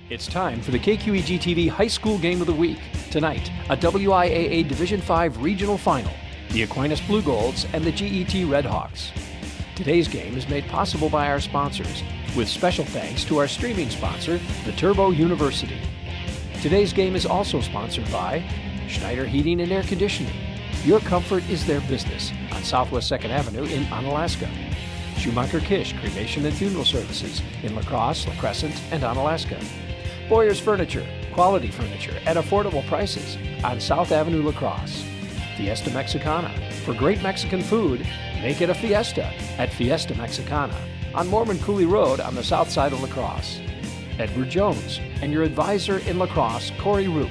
It's time for the KQEG-TV High School Game of the Week. Tonight, a WIAA Division V Regional Final, the Aquinas Blue Golds and the GET Red Hawks. Today's game is made possible by our sponsors, with special thanks to our streaming sponsor, the Turbo University. Today's game is also sponsored by Schneider Heating and Air Conditioning. Your comfort is their business on Southwest 2nd Avenue in Onalaska. Schumacher Kish Cremation and Funeral Services in La Crosse, La Crescent, and Onalaska. Boyer's Furniture, quality furniture at affordable prices on South Avenue, La Crosse. Fiesta Mexicana, for great Mexican food, make it a fiesta at Fiesta Mexicana on Mormon Coulee Road on the south side of La Crosse. Edward Jones and your advisor in La Crosse, Corey Roop,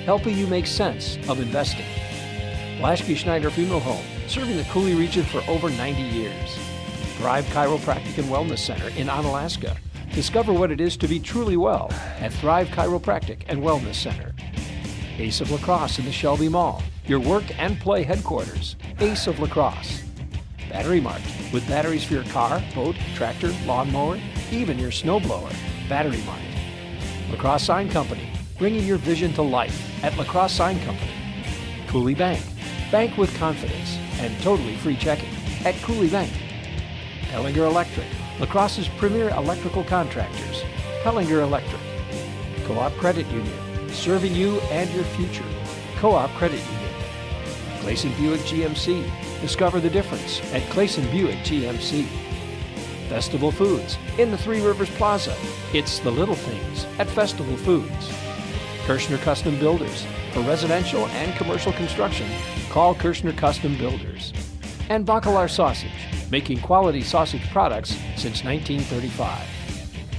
helping you make sense of investing. Blaschke Schneider Funeral Home, serving the Coulee region for over 90 years. Thrive Chiropractic and Wellness Center in Onalaska. Discover what it is to be truly well at Thrive Chiropractic and Wellness Center. Ace of La Crosse in the Shelby Mall, your work and play headquarters. Ace of La Crosse. Battery Mart, with batteries for your car, boat, tractor, lawnmower, even your snowblower. Battery Mart. La Crosse Sign Company, bringing your vision to life at La Crosse Sign Company. Coulee Bank, bank with confidence and totally free checking at Coulee Bank. Hellinger Electric, La Crosse's premier electrical contractors. Hellinger Electric. Co-op Credit Union, serving you and your future. Co-op Credit Union. Clayson Buick GMC, discover the difference at Clayson Buick GMC. Festival Foods, in the Three Rivers Plaza. It's the little things at Festival Foods. Kirshner Custom Builders, for residential and commercial construction, call Kirshner Custom Builders. And Bacalar Sausage, making quality sausage products since 1935.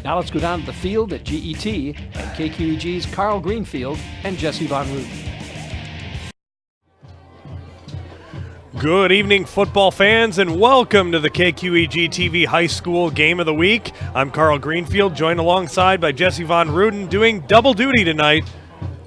Now let's go down to the field at GET and KQEG's Carl Greenfield and Jesse Von Ruten. Good evening, football fans, and welcome to the KQEG TV High School Game of the Week. I'm Carl Greenfield, joined alongside by Jesse Von Ruten, doing double duty tonight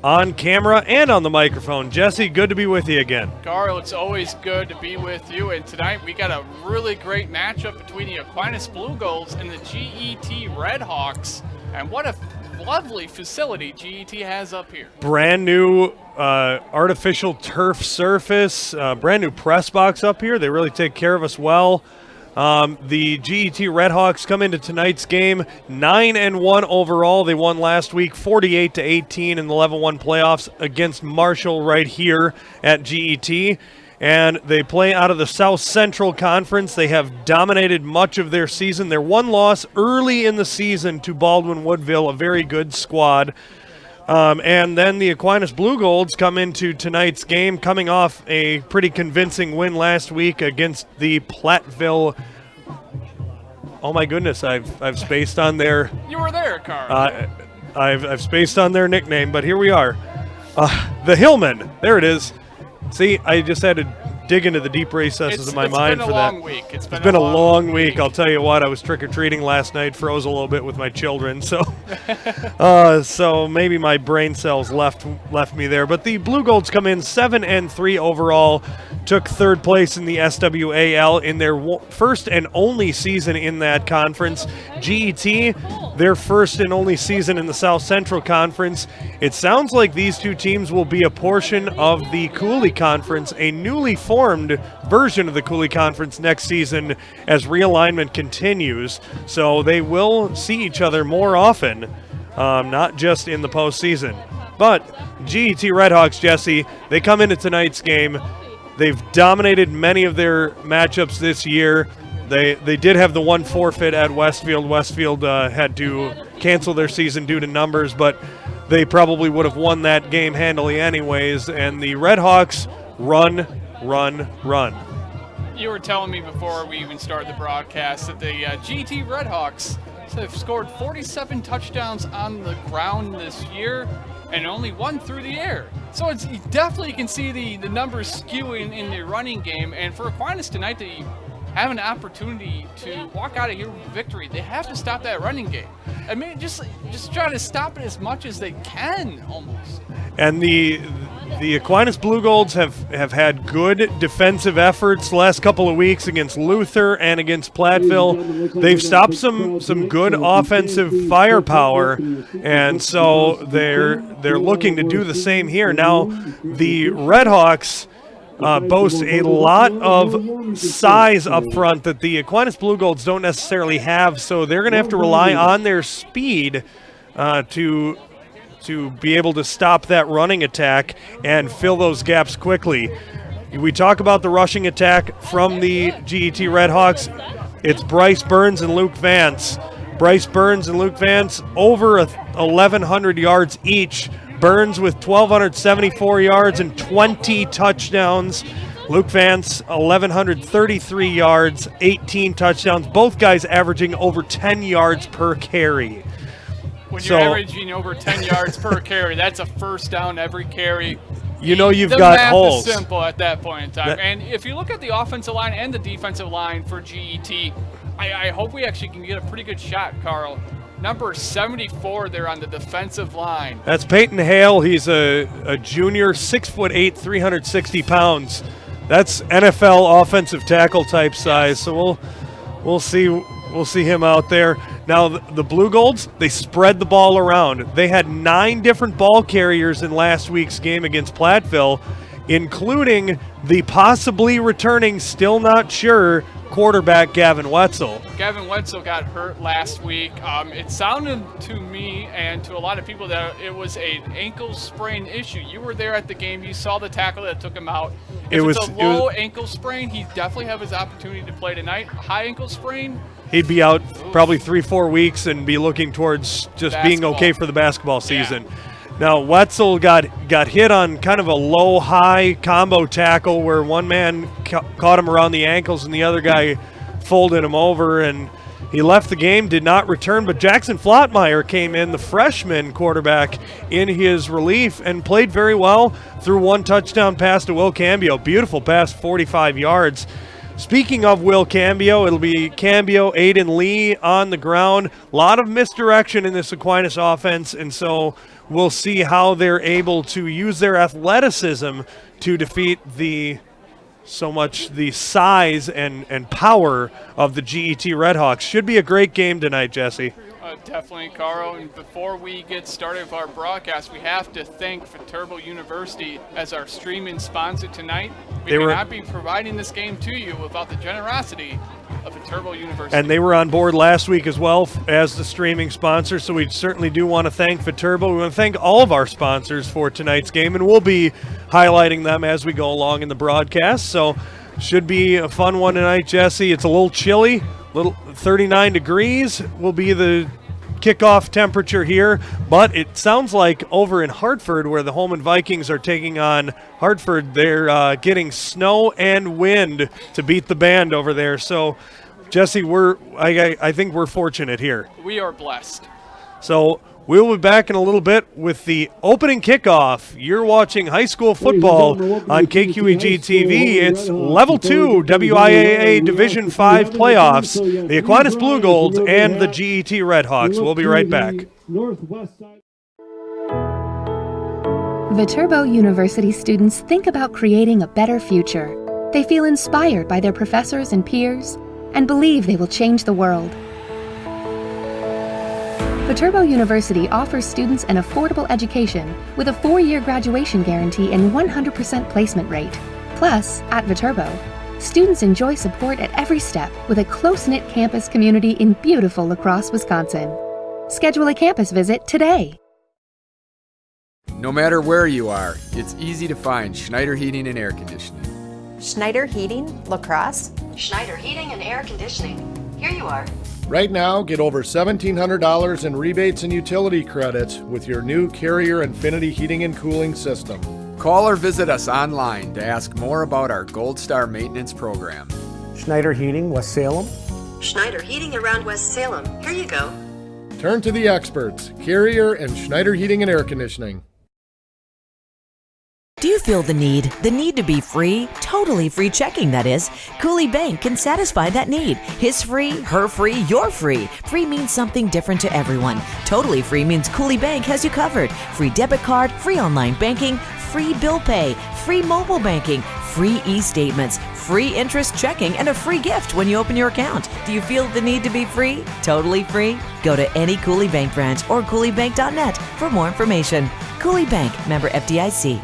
on camera and on the microphone. Jesse, good to be with you again. Carl, it's always good to be with you, and tonight we got a really great matchup between the Aquinas Blue Golds and the GET Red Hawks, and what a lovely facility GET has up here. Brand new artificial turf surface, brand new press box up here. They really take care of us well. The GET Red Hawks come into tonight's game 9-1 overall. They won last week 48-18 in the Level 1 playoffs against Marshall right here at GET. And they play out of the South Central Conference. They have dominated much of their season. Their one loss early in the season to Baldwin Woodville, a very good squad. And then the Aquinas Blue Golds come into tonight's game coming off a pretty convincing win last week against the Platteville. Oh my goodness, I've spaced on their. You were there, Carl. I've spaced on their nickname, but here we are. The Hillmen. There it is. See, I just had to dig into the deep recesses of my mind for that. It's been a long week. I'll tell you what, I was trick-or-treating last night, froze a little bit with my children, so so maybe my brain cells left me there. But the Blue Golds come in 7-3 overall, took third place in the SWAL in their first and only season in that conference. GET, their first and only season in the South Central Conference. It sounds like these two teams will be a portion of the Coulee Conference, a newly formed version of the Coulee Conference next season as realignment continues. So they will see each other more often, not just in the postseason. But GET Redhawks, Jesse, they come into tonight's game. They've dominated many of their matchups this year. They did have the one forfeit at Westfield. Westfield had to cancel their season due to numbers, but they probably would have won that game handily anyways. And the Redhawks run. You were telling me before we even started the broadcast that the GT Redhawks have scored 47 touchdowns on the ground this year and only one through the air. So it's definitely, you can see the numbers skewing in the running game. And for Aquinas tonight, they have an opportunity to walk out of here with victory. They have to stop that running game. I mean, just try to stop it as much as they can, almost. And the Aquinas Blue Golds have had good defensive efforts the last couple of weeks against Luther and against Platteville. They've stopped some good offensive firepower, and so they're looking to do the same here. Now, the Redhawks boast a lot of size up front that the Aquinas Blue Golds don't necessarily have, so they're going to have to rely on their speed to be able to stop that running attack and fill those gaps quickly. We talk about the rushing attack from the GET Redhawks. It's Bryce Burns and Luke Vance. Bryce Burns and Luke Vance over 1,100 yards each. Burns with 1,274 yards and 20 touchdowns. Luke Vance, 1,133 yards, 18 touchdowns. Both guys averaging over 10 yards per carry. When you're averaging over 10 yards per carry, that's a first down every carry. You've got math holes. Is simple at that point in time. And if you look at the offensive line and the defensive line for GET, I hope we actually can get a pretty good shot, Carl. Number 74 there on the defensive line. That's Peyton Hale. He's a junior, 6'8", 360 pounds. That's NFL offensive tackle type size. So we'll see him out there. Now, the Blue Golds, they spread the ball around. They had 9 different ball carriers in last week's game against Platteville, including the possibly returning, still not sure, quarterback Gavin Wetzel. Gavin Wetzel got hurt last week. It sounded to me and to a lot of people that it was an ankle sprain issue. You were there at the game. You saw the tackle that took him out. If it's a low ankle sprain, he definitely have his opportunity to play tonight. High ankle sprain, he'd be out probably 3-4 weeks and be looking towards just being okay for the basketball season. Yeah. Now, Wetzel got hit on kind of a low-high combo tackle where one man caught him around the ankles and the other guy folded him over, and he left the game, did not return. But Jackson Flottmeyer came in, the freshman quarterback, in his relief and played very well, threw 1 touchdown pass to Will Cambio. Beautiful pass, 45 yards. Speaking of Will Cambio, it'll be Cambio, Aiden Lee on the ground. A lot of misdirection in this Aquinas offense, and so we'll see how they're able to use their athleticism to defeat the size and power of the GET Redhawks. Should be a great game tonight, Jesse. Definitely, Carl. And before we get started with our broadcast, we have to thank Viterbo University as our streaming sponsor tonight. We could not be providing this game to you without the generosity of Viterbo University. And they were on board last week as well as the streaming sponsor, so we certainly do want to thank Viterbo. We want to thank all of our sponsors for tonight's game, and we'll be highlighting them as we go along in the broadcast. So should be a fun one tonight, Jesse. It's a little chilly. 39 degrees will be the kickoff temperature here, but it sounds like over in Hartford, where the Holman Vikings are taking on Hartford, they're getting snow and wind to beat the band over there. So, Jesse, I think we're fortunate here. We are blessed. So we'll be back in a little bit with the opening kickoff. You're watching high school football on KQEG TV. It's Level 2 WIAA Division 5 playoffs, the Aquinas Blue Golds and the GET Redhawks. We'll be right back. Viterbo University students think about creating a better future. They feel inspired by their professors and peers and believe they will change the world. Viterbo University offers students an affordable education with a 4-year graduation guarantee and 100% placement rate. Plus, at Viterbo, students enjoy support at every step with a close-knit campus community in beautiful La Crosse, Wisconsin. Schedule a campus visit today. No matter where you are, it's easy to find Schneider Heating and Air Conditioning. Schneider Heating, La Crosse? Schneider Heating and Air Conditioning. Here you are. Right now, get over $1,700 in rebates and utility credits with your new Carrier Infinity heating and cooling system. Call or visit us online to ask more about our Gold Star maintenance program. Schneider Heating, West Salem. Schneider Heating around West Salem. Here you go. Turn to the experts, Carrier and Schneider Heating and Air Conditioning. Do you feel the need to be free? Totally free checking, that is. Cooley Bank can satisfy that need. His free, her free, your free. Free means something different to everyone. Totally free means Cooley Bank has you covered. Free debit card, free online banking, free bill pay, free mobile banking, free e-statements, free interest checking, and a free gift when you open your account. Do you feel the need to be free? Totally free? Go to any Cooley Bank branch or CooleyBank.net for more information. Cooley Bank, member FDIC.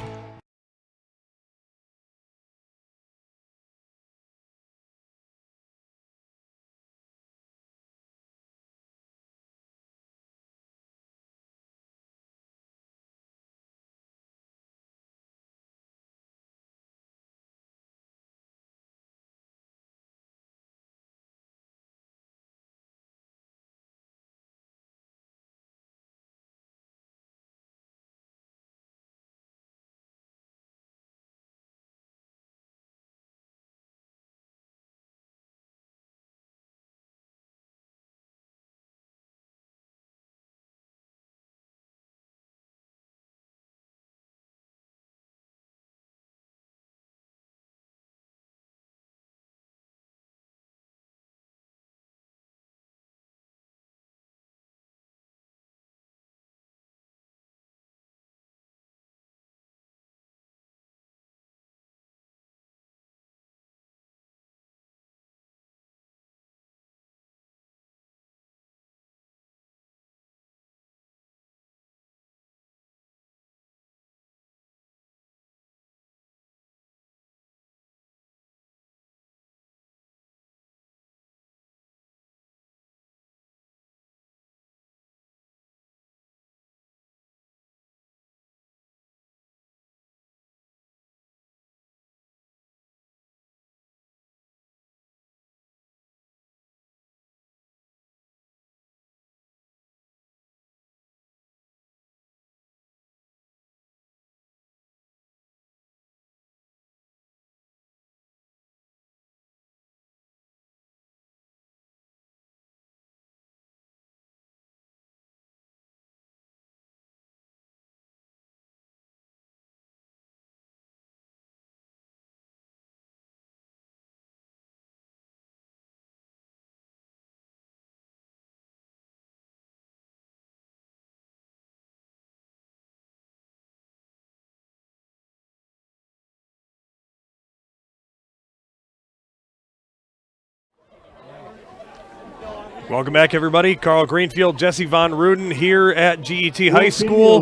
Welcome back, everybody. Carl Greenfield, Jesse Von Ruden here at GET High School.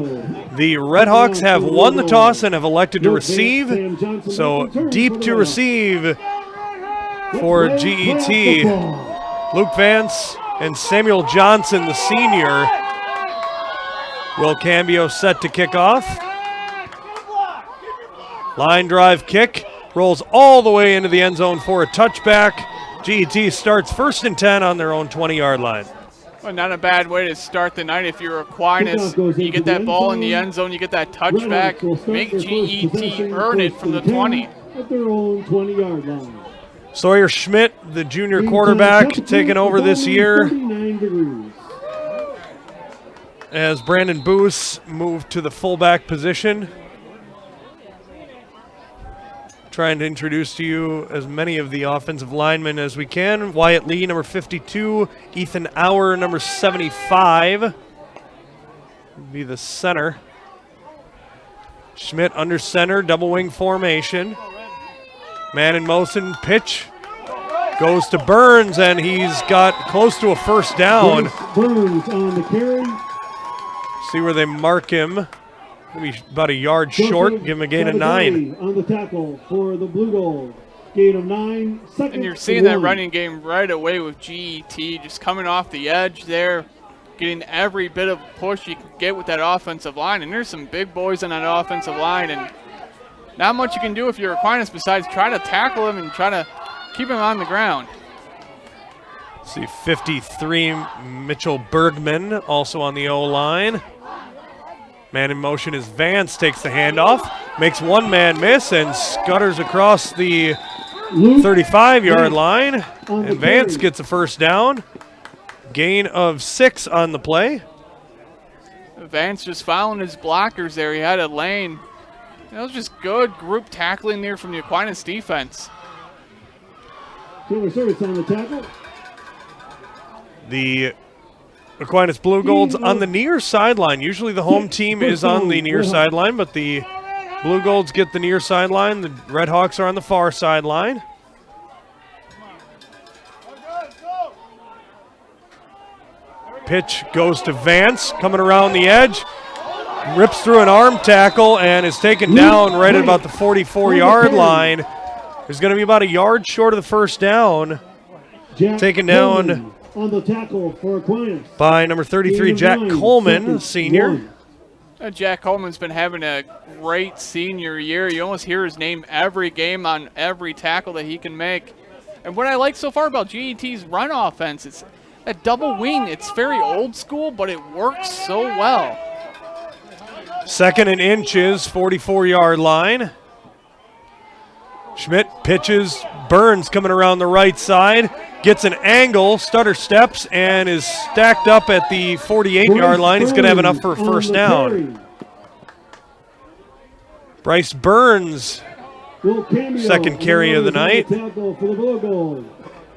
The Redhawks have won the toss and have elected to receive. So deep to receive for GET. Luke Vance and Samuel Johnson, the senior. Will Cambio set to kick off. Line drive kick. Rolls all the way into the end zone for a touchback. GET starts 1st and 10 on their own 20-yard line. Well, not a bad way to start the night if you're Aquinas. You get that ball in the end zone, you get that touchback, make GET earn it from the 20. At their own 20-yard line. Sawyer Schmidt, the junior quarterback, taking over this year. As Brandon Boos moved to the fullback position. Trying to introduce to you as many of the offensive linemen as we can. Wyatt Lee, number 52. Ethan Auer, number 75. Would be the center. Schmidt under center, double wing formation. Man in motion, pitch. Goes to Burns, and he's got close to a first down. Burns on the carry. See where they mark him. Maybe about a yard short, give him a gain of 9. On the tackle for the Blue Gold. Gain of 9, second. And you're seeing that running game right away with GET, just coming off the edge there, getting every bit of push you can get with that offensive line. And there's some big boys on that offensive line, and not much you can do if you're Aquinas besides try to tackle him and try to keep him on the ground. See 53, Mitchell Bergman, also on the O-line. Man in motion is Vance, takes the handoff, makes one man miss, and scutters across the 35-yard line. And Vance gets a first down. Gain of 6 on the play. Vance just following his blockers there. He had a lane. That was just good group tackling there from the Aquinas defense. Service on the tackle. The Aquinas Blue Golds on the near sideline. Usually the home team is on the near sideline, but the Blue Golds get the near sideline. The Red Hawks are on the far sideline. Pitch goes to Vance, coming around the edge. Rips through an arm tackle and is taken down right at about the 44-yard line. There's going to be about a yard short of the first down. Taken down on the tackle for Aquinas by number 33, Jack Coleman, senior. Jack Coleman's been having a great senior year. You almost hear his name every game on every tackle that he can make. And what I like so far about GET's run offense is a double wing. It's very old school, but it works so well. 2nd and inches, 44-yard line. Schmidt pitches. Burns coming around the right side. Gets an angle, stutter steps, and is stacked up at the 48-yard line. He's going to have enough for a first down. Bryce Burns, second carry of the night.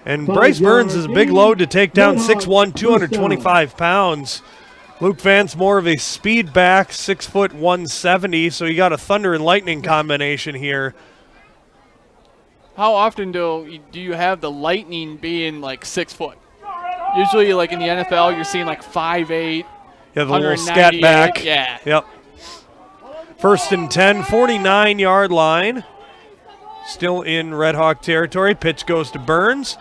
And Bryce Burns is a big load to take down, 6'1", 225 pounds. Luke Vance more of a speed back, 6 foot 170, so you got a thunder and lightning combination here. How often do you have the Lightning being like 6 foot? Usually, like in the NFL, you're seeing like 5'8". Yeah, the little scat back. Yeah. Yep. 1st and 10, 49-yard line. Still in Red Hawk territory. Pitch goes to Burns.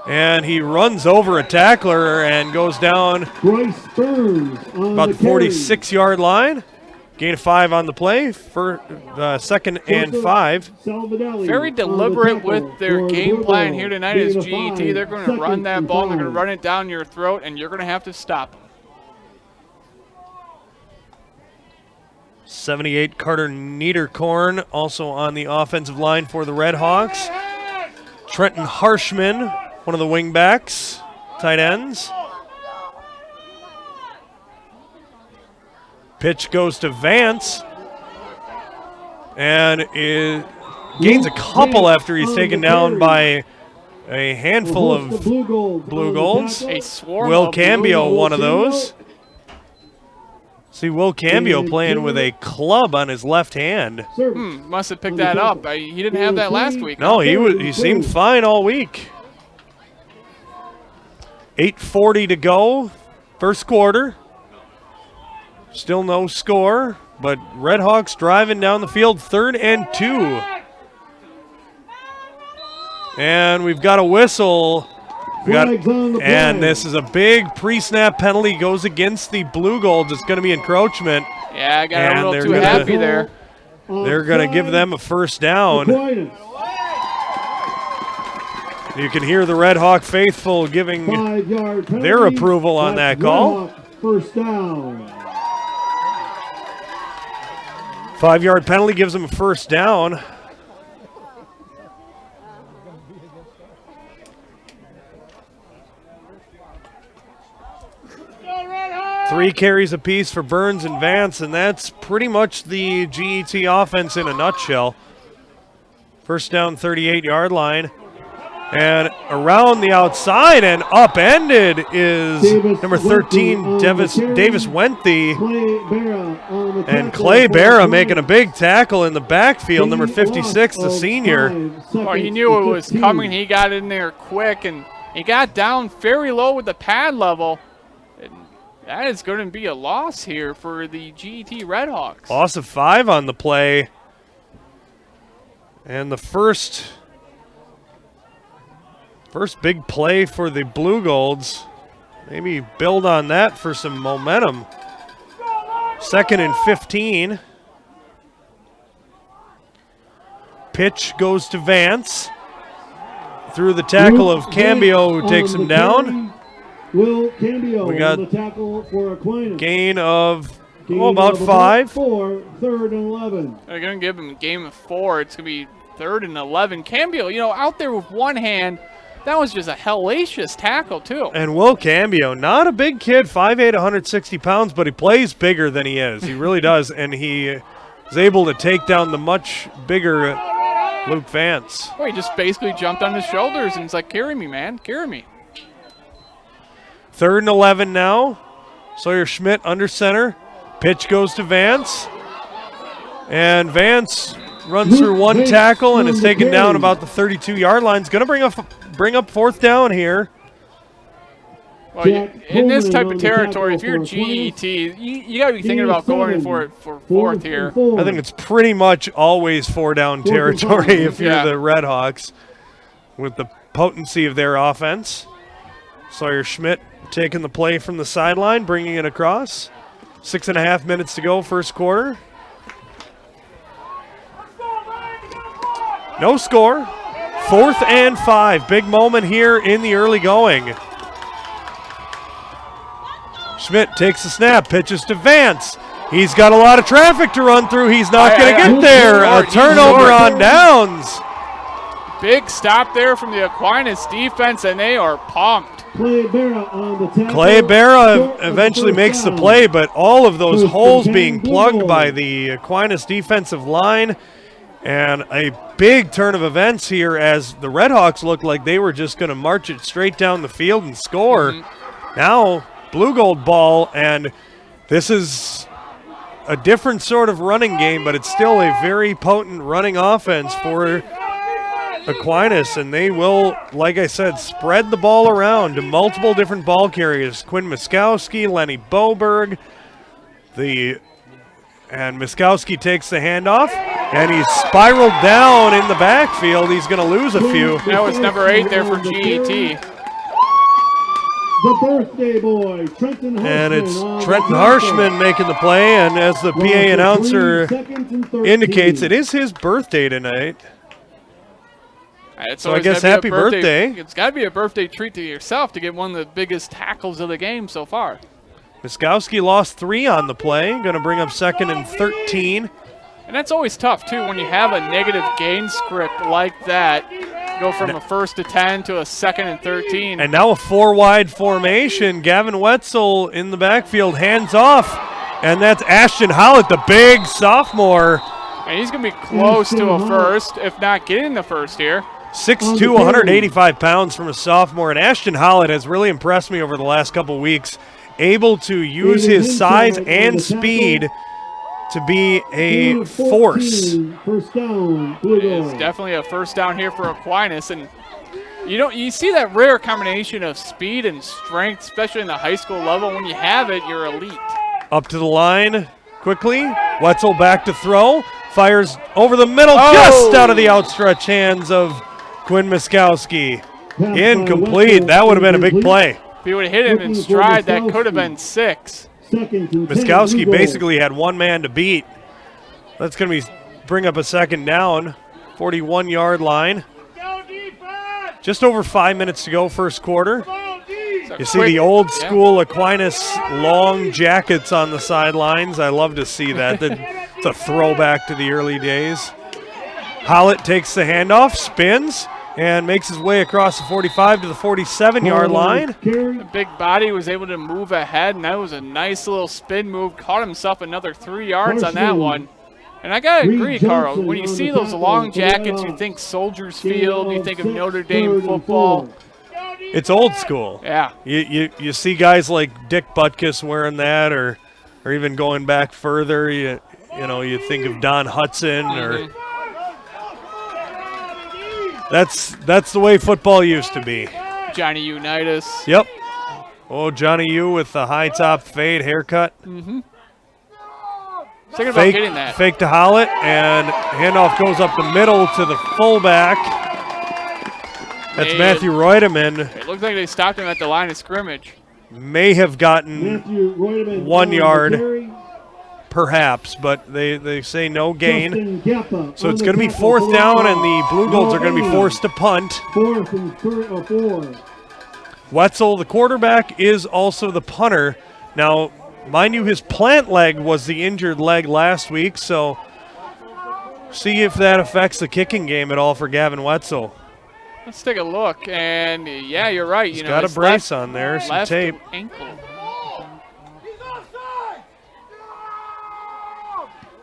And he runs over a tackler and goes down about the 46-yard line. Gain of 5 on the play for 2nd and 5. Very deliberate with their game plan here tonight as GET. They're going to run that ball. They're going to run it down your throat, and you're going to have to stop them. 78 Carter Niederkorn also on the offensive line for the Red Hawks. Trenton Harshman, one of the wingbacks, tight ends. Pitch goes to Vance, and it gains a couple after he's taken down by a handful of Blue Golds. A swarm Will of Cambio, Blue one of those. See Will Cambio playing with a club on his left hand. Must have picked that up. He didn't have that last week. No, he seemed fine all week. 8:40 to go, first quarter. Still no score, but Red Hawks driving down the field, 3rd and 2. And we've got a whistle. And this is a big pre-snap penalty, goes against the Blue Golds. It's going to be encroachment. Yeah, I got a little too happy there. They're going to give them a first down. You can hear the Red Hawk faithful giving their approval on that call. First down. 5-yard penalty gives them a first down. Three carries apiece for Burns and Vance, and that's pretty much the GET offense in a nutshell. First down, 38-yard line. And around the outside and upended is number 13, Davis Wenthy. And Clay Barra making a big tackle in the backfield, number 56, the senior. Well, he knew it was coming. He got in there quick, and he got down very low with the pad level. And that is going to be a loss here for the GET Red Hawks. Loss of 5 on the play. And the first big play for the Blue Golds. Maybe build on that for some momentum. 2nd and 15. Pitch goes to Vance. Through the tackle of Cambio, who takes him down. Will Cambio we got on the tackle for Aquinas. Gain of about 5. 3rd and 11. They're going to give him a game of 4. It's going to be 3rd and 11. Cambio, out there with one hand. That was just a hellacious tackle, too. And Will Cambio, not a big kid, 5'8", 160 pounds, but he plays bigger than he is. He really does, and he is able to take down the much bigger Luke Vance. Well, he just basically jumped on his shoulders and he's like, carry me, man, carry me. 3rd and 11 now. Sawyer Schmidt under center. Pitch goes to Vance. And Vance runs through one tackle and is taken down about the 32-yard line. It's going to bring up fourth down here. Well, in this type of territory, if you're GET, you got to be thinking about going for it for fourth here. I think it's pretty much always four-down territory if you're the Redhawks with the potency of their offense. Sawyer Schmidt taking the play from the sideline, bringing it across. 6.5 minutes to go, first quarter. No score. 4th and 5. Big moment here in the early going. Schmidt takes the snap, pitches to Vance. He's got a lot of traffic to run through. He's not going to get there. A turnover on downs. Big stop there from the Aquinas defense, and they are pumped. Clay Barra on the tackle. Clay Barra eventually makes the play, but all of those holes being plugged by the Aquinas defensive line. And a big turn of events here as the Redhawks looked like they were just going to march it straight down the field and score. Now, blue gold ball, and this is a different sort of running game, but it's still a very potent running offense for Aquinas, and they will, like I said, spread the ball around to multiple different ball carriers. Quinn Miskowski, Lenny Boberg, and Miskowski takes the handoff, and he's spiraled down in the backfield. He's going to lose a few. That was number 8 there for GET. The birthday boy, Trenton Harshman. And it's Trenton Harshman making the play, and as the PA announcer indicates, it is his birthday tonight. So I guess happy birthday. It's got to be a birthday treat to yourself to get one of the biggest tackles of the game so far. Miskowski lost 3 on the play. Going to bring up 2nd and 13. And that's always tough, too, when you have a negative gain script like that. Go from a 1st to 10 to a 2nd and 13. And now a 4-wide formation. Gavin Wetzel in the backfield, hands off. And that's Ashton Hollett, the big sophomore. And he's going to be close to a first, if not getting the first here. 6'2", 185 pounds from a sophomore. And Ashton Hollett has really impressed me over the last couple weeks. Able to use his size and speed to be a force. First down, it is definitely a first down here for Aquinas, and you see that rare combination of speed and strength, especially in the high school level. When you have it, you're elite. Up to the line quickly. Wetzel back to throw. Fires over the middle, just out of the outstretched hands of Quinn Miskowski. Incomplete. That would have been a big play. If he would have hit him in stride, that could have been 6. Miskowski basically had one man to beat. That's going to bring up a 2nd down, 41-yard line. Just over 5 minutes to go, first quarter. You see the old school Aquinas long jackets on the sidelines. I love to see that. It's a throwback to the early days. Hollett takes the handoff, spins, and makes his way across the 45 to the 47-yard line. The big body was able to move ahead, and that was a nice little spin move. Caught himself another 3 yards on that one. And I got to agree, Carl, when you see those long jackets, you think Soldiers Field, you think of Notre Dame football. It's old school. Yeah. You see guys like Dick Butkus wearing that, or even going back further, you think of Don Hudson or That's the way football used to be. Johnny Unitas. Yep. Oh, Johnny U with the high top fade haircut. Thinking about getting that. Fake to Hollett, and handoff goes up the middle to the fullback. That's Matthew Reutemann. It looked like they stopped him at the line of scrimmage. May have gotten 1 yard. Perhaps, but they say no gain. So it's going to be 4th down, and the Blue Golds are going to be forced to punt. 4th and 4. Wetzel, the quarterback, is also the punter. Now, mind you, his plant leg was the injured leg last week, so see if that affects the kicking game at all for Gavin Wetzel. Let's take a look, and yeah, you're right. He's got a brace on there, some tape. Ankle.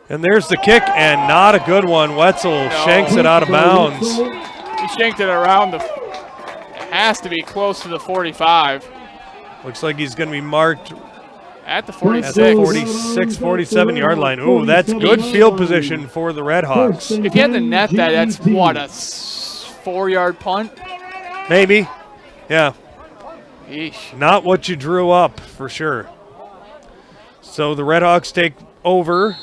And there's the kick, and not a good one. Wetzel shanks it out of bounds. He shanked it around it has to be close to the 45. Looks like he's going to be marked At the At 46. the 46, 47 yard line. Ooh, that's good field position for the Red Hawks. If you had to net that, that's what, a 4-yard punt? Maybe. Yeah. Yeesh. Not what you drew up, for sure. So the Red Hawks take over.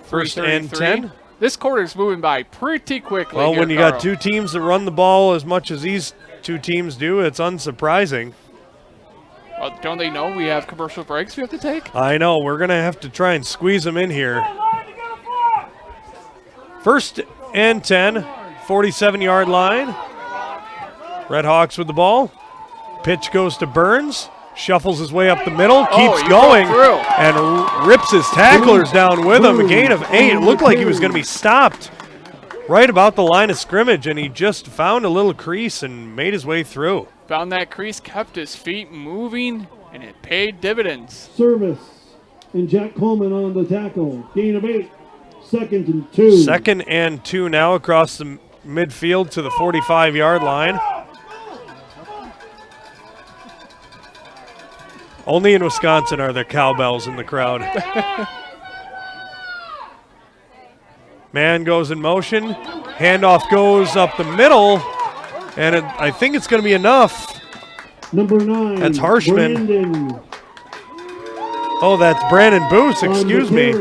First and 10. This quarter's moving by pretty quickly. Well, here, when you Carl. got two teams that run the ball as much as these two teams do, it's unsurprising. Well, don't they know we have commercial breaks we have to take? I know. We're going to have to try and squeeze them in here. First and 10, 47-yard line. Red Hawks with the ball. Pitch goes to Burns. Shuffles his way up the middle, keeps going, and rips his tacklers down with him. A gain of 8. It looked like he was going to be stopped right about the line of scrimmage, and he just found a little crease and made his way through. Found that crease, kept his feet moving, and it paid dividends. Service. And Jack Coleman on the tackle. Gain of 8. 2nd and 2. 2nd and 2 now across the midfield to the 45-yard line. Only in Wisconsin are there cowbells in the crowd. Man goes in motion. Handoff goes up the middle. And I think it's going to be enough. Number 9. That's Harshman. Brandon. Oh, that's Brandon Boos. Excuse me.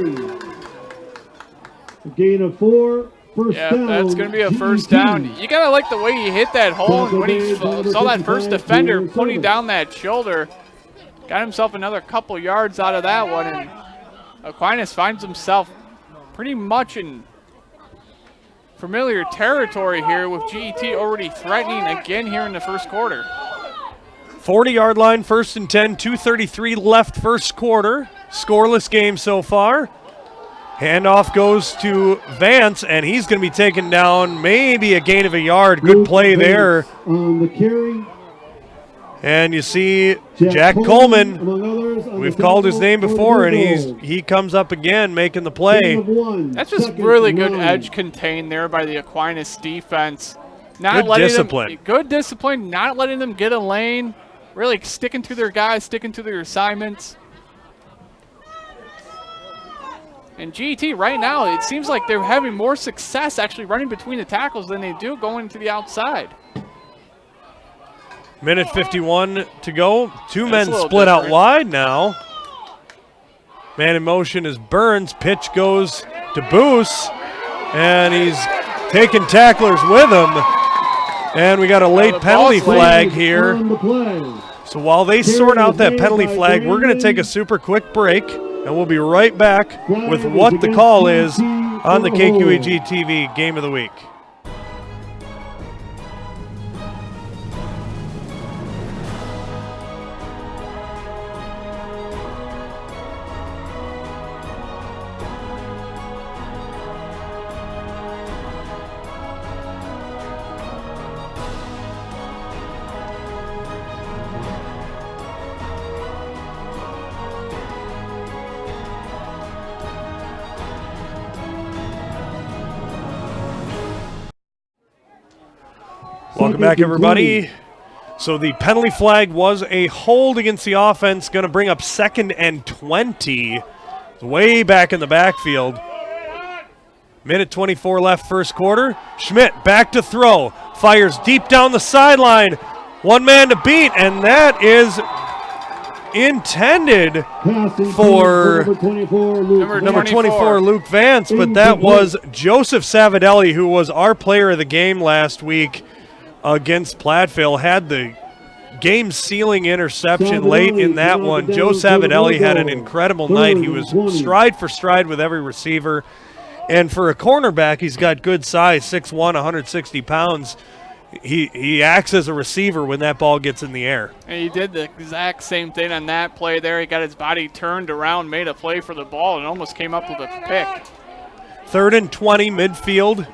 A gain of 4. First down. That's going to be a first down. You got to like the way he hit that hole. And when he saw that first defender putting down that shoulder, got himself another couple yards out of that one. And Aquinas finds himself pretty much in familiar territory here with GET already threatening again here in the first quarter. 40-yard line, 1st and 10, 2:33 left first quarter. Scoreless game so far. Handoff goes to Vance, and he's going to be taken down, maybe a gain of a yard. Good play there. On the carry. And you see Jack Coleman. We've called his name before, and he comes up again making the play. That's just really good edge contained there by the Aquinas defense. Good discipline. Good discipline, not letting them get a lane, really sticking to their guys, sticking to their assignments. And GET right now, it seems like they're having more success actually running between the tackles than they do going to the outside. Minute 51 to go. Two men split different out wide now. Man in motion is Burns. Pitch goes to Boos, and he's taking tacklers with him. And we got a late penalty flag here. So while they sort out that penalty flag, we're going to take a super quick break, and we'll be right back with what the call is on the KQEG TV Game of the Week. Welcome back, everybody. So the penalty flag was a hold against the offense, going to bring up 2nd and 20. Way back in the backfield. Minute 24 left first quarter. Schmidt back to throw. Fires deep down the sideline. One man to beat, and that is intended for number 24, Luke Vance, but that was Joseph Savidelli, who was our player of the game last week against Platteville. Had the game-sealing interception late in that one. Joe Savidelli had an incredible night. He was stride for stride with every receiver. And for a cornerback, he's got good size, 6'1", 160 pounds. He acts as a receiver when that ball gets in the air. And he did the exact same thing on that play there. He got his body turned around, made a play for the ball, and almost came up with a pick. 3rd and 20 midfield.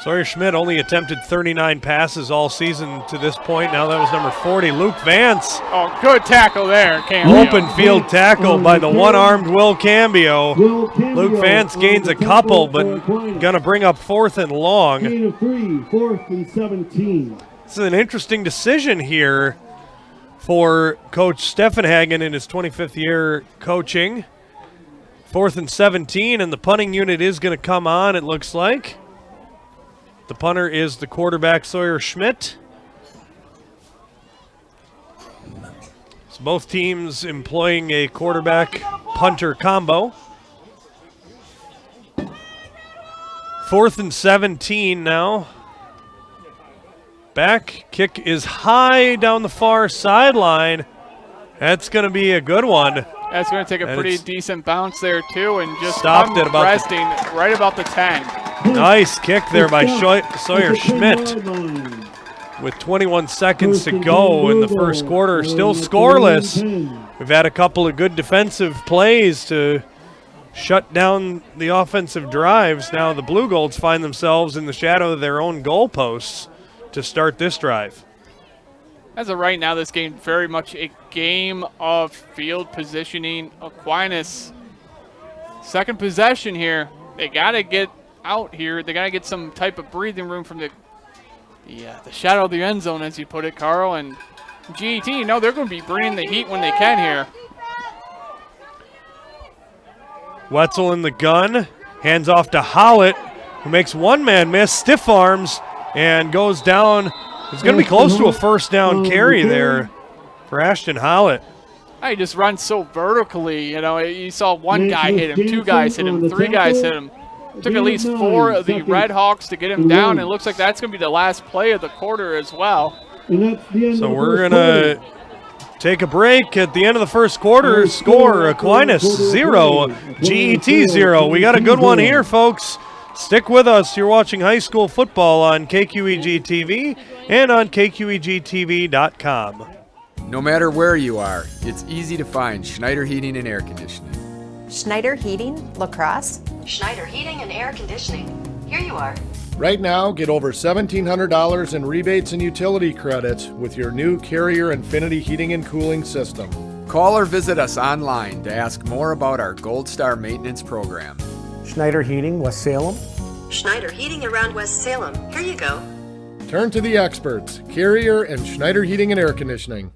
Sawyer Schmidt only attempted 39 passes all season to this point. Now that was number 40, Luke Vance. Oh, good tackle there, Cambio. Open field tackle by the one-armed Will Cambio. Luke Vance gains a couple, but going to bring up 4th and long. Gain of 3, 4th and 17. This is an interesting decision here for Coach Steffenhagen in his 25th year coaching. 4th and 17, and the punting unit is going to come on, it looks like. The punter is the quarterback, Sawyer Schmidt. So both teams employing a quarterback-punter combo. 4th and 17 now. Back kick is high down the far sideline. That's going to be a good one. That's going to take a pretty decent bounce there, too, and just stopped at about resting right about the 10. Nice kick there by Sawyer Schmidt. With 21 seconds to go in the first quarter, still scoreless. We've had a couple of good defensive plays to shut down the offensive drives. Now the Blue Golds find themselves in the shadow of their own goalposts to start this drive. As of right now, this game very much a game of field positioning. Aquinas, second possession here. They got to get out here. They got to get some type of breathing room from the shadow of the end zone, as you put it, Carl. And GET, no, they're going to be bringing the heat when they can here. Wetzel in the gun, hands off to Hollett, who makes one man miss, stiff arms, and goes down. It's going to be close to a first down carry there for Ashton Hollett. He just runs so vertically. You know, you saw one guy hit him, two guys hit him, three guys hit him. Took at least 4 of the Red Hawks to get him down, and it looks like that's going to be the last play of the quarter as well. So we're going to take a break at the end of the first quarter. Score Aquinas 0, GET 0. We got a good one here, folks. Stick with us. You're watching high school football on KQEG TV and on KQEGTV.com. No matter where you are, it's easy to find Schneider Heating and Air Conditioning. Schneider Heating, Lacrosse. Schneider Heating and Air Conditioning. Here you are. Right now, get over $1,700 in rebates and utility credits with your new Carrier Infinity heating and cooling system. Call or visit us online to ask more about our Gold Star maintenance program. Schneider Heating, West Salem. Schneider Heating around West Salem. Here you go. Turn to the experts, Carrier and Schneider Heating and Air Conditioning.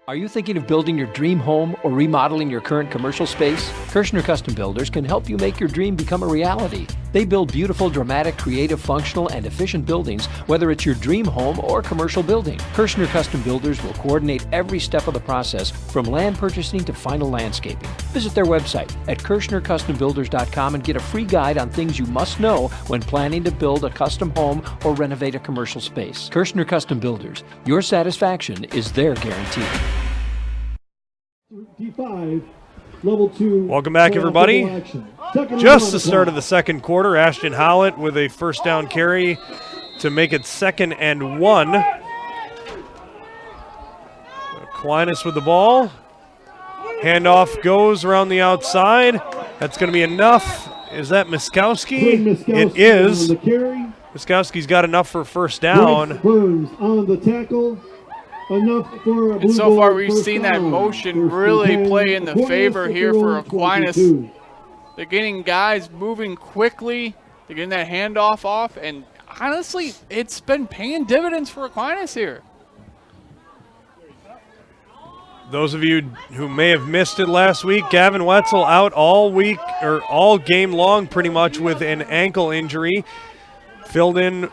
Are you thinking of building your dream home or remodeling your current commercial space? Kirshner Custom Builders can help you make your dream become a reality. They build beautiful, dramatic, creative, functional, and efficient buildings, whether it's your dream home or commercial building. Kirshner Custom Builders will coordinate every step of the process, from land purchasing to final landscaping. Visit their website at KirshnerCustomBuilders.com and get a free guide on things you must know when planning to build a custom home or renovate a commercial space. Kirshner Custom Builders, your satisfaction is their guarantee. D5, level 2. Welcome back, everybody. Just the start of the second quarter. Ashton Hollett with a first down carry to make it 2nd and 1. Aquinas with the ball. Handoff goes around the outside. That's going to be enough. Is that Miskowski? It is. Miskowski's got enough for first down. Burns on the tackle. And so far we've seen that motion really play in the favor here for Aquinas. They're getting guys moving quickly. They're getting that handoff off. And honestly, it's been paying dividends for Aquinas here. Those of you who may have missed it last week, Gavin Wetzel out all week, or all game long pretty much, with an ankle injury. Filled in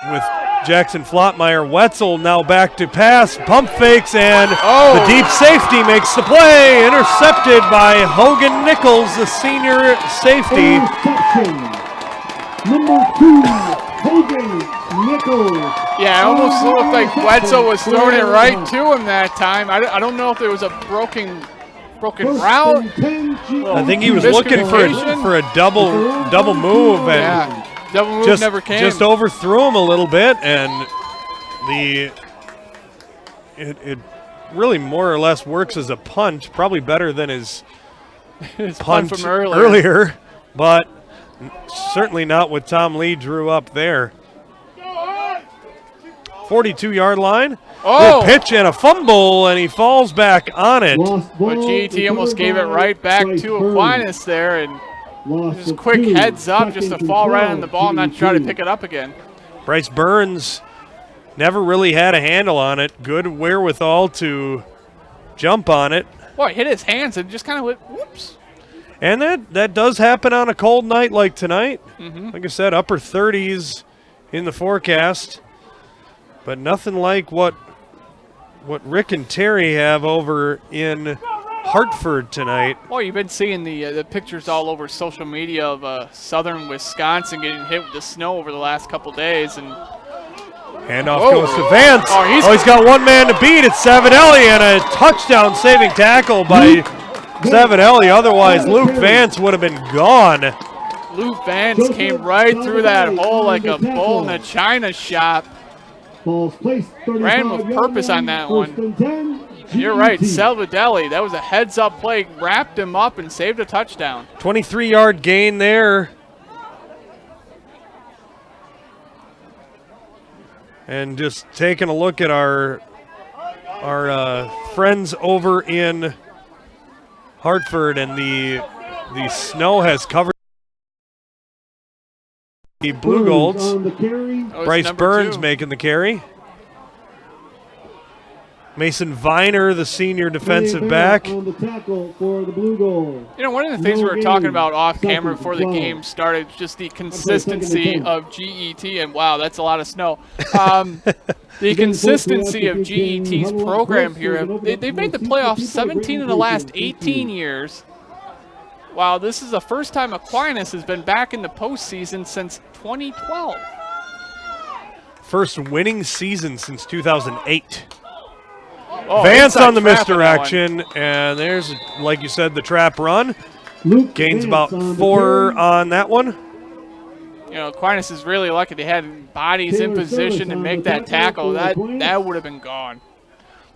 with Jackson Flotmeyer. Wetzel now back to pass, pump fakes, and the deep safety makes the play. Intercepted by Hogan Nichols, the senior safety. Number 2, Hogan Nichols. Yeah, it almost looked like Wetzel was throwing it right to him that time. I don't know if there was a broken route. I think he was looking for a double move, and double move never came. Just overthrew him a little bit, and it really more or less works as a punt, probably better than his punt from earlier, but certainly not what Tom Lee drew up there. 42-yard line. A pitch and a fumble, and he falls back on it. But GET almost gave it right back to Aquinas there, and just quick heads up just to fall right on the ball and not try to pick it up again. Bryce Burns never really had a handle on it. Good wherewithal to jump on it. Boy, it hit his hands and just kind of went, whoops. And that does happen on a cold night like tonight. Mm-hmm. Like I said, upper 30s in the forecast. But nothing like what Rick and Terry have over in Hartford tonight. Well, you've been seeing the pictures all over social media of southern Wisconsin getting hit with the snow over the last couple days. And handoff goes to Vance. He's got one man to beat. It's Savinelli, and a touchdown-saving tackle by Savinelli. Otherwise, Luke Vance would have been gone. Luke Vance came right through that hole like a bull in a china shop. Ran with purpose on that one. You're right, Salvadelli. That was a heads-up play, wrapped him up and saved a touchdown. 23-yard gain there. And just taking a look at our friends over in Hartford, and the snow has covered the Blue Golds. Bryce Burns making the carry. Mason Viner, the senior defensive back. On the tackle for the Blue Gold. You know, one of the things we were talking about off camera before the game started, just the consistency of GET, and wow, that's a lot of snow. The consistency of GET's program here, they've made the playoffs 17 of the last 18 years. Wow, this is the first time Aquinas has been back in the postseason since 2012. First winning season since 2008. Oh, Vance on the misdirection, and there's, like you said, the trap run. Gains about 4 on that one. You know, Aquinas is really lucky they had bodies in position to make that tackle. That would have been gone.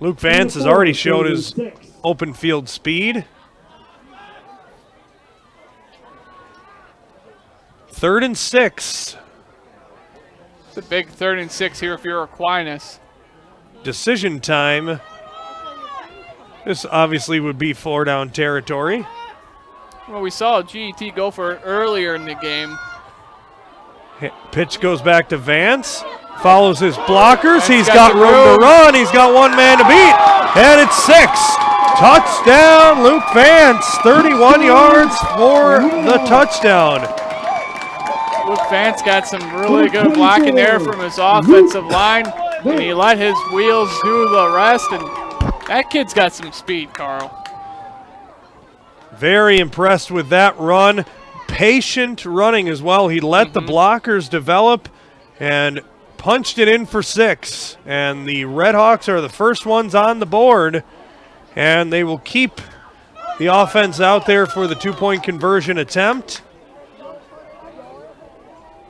Luke Vance has already showed his open field speed. 3rd and 6. It's a big 3rd and 6 here if you're Aquinas. Decision time. This obviously would be 4-down territory. Well, we saw GET go for it earlier in the game. Pitch goes back to Vance. Follows his blockers. He's got room to run. He's got one man to beat. And it's 6. Touchdown, Luke Vance. 31 yards for the touchdown. Luke Vance got some really good blocking there from his offensive line, and he let his wheels do the rest, and that kid's got some speed, Carl. Very impressed with that run. Patient running as well. He let the blockers develop and punched it in for 6. And the Redhawks are the first ones on the board, and they will keep the offense out there for the 2-point conversion attempt.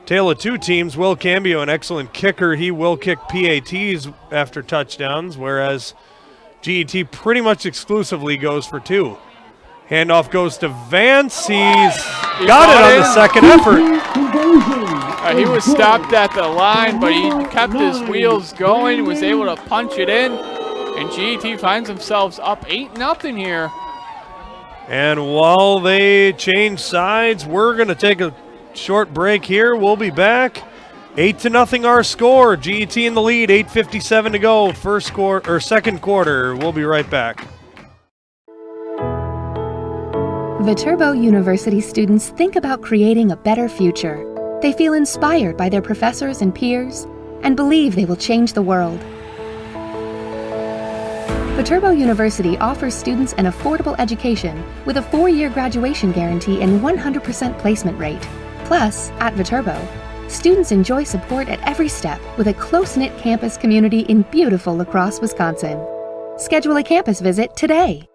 Tale of two teams. Will Cambio, an excellent kicker. He will kick PATs after touchdowns, whereas GET pretty much exclusively goes for 2. Handoff goes to Vance. He's got it on the second effort. He was stopped at the line, but he kept his wheels going, was able to punch it in, and GET finds themselves up 8-0 here. And while they change sides, we're going to take a short break here. We'll be back. 8-0 our score. GET in the lead. 8:57 to go. Second quarter. We'll be right back. Viterbo University students think about creating a better future. They feel inspired by their professors and peers and believe they will change the world. Viterbo University offers students an affordable education with a 4-year graduation guarantee and 100% placement rate. Plus, at Viterbo, students enjoy support at every step with a close-knit campus community in beautiful La Crosse, Wisconsin. Schedule a campus visit today.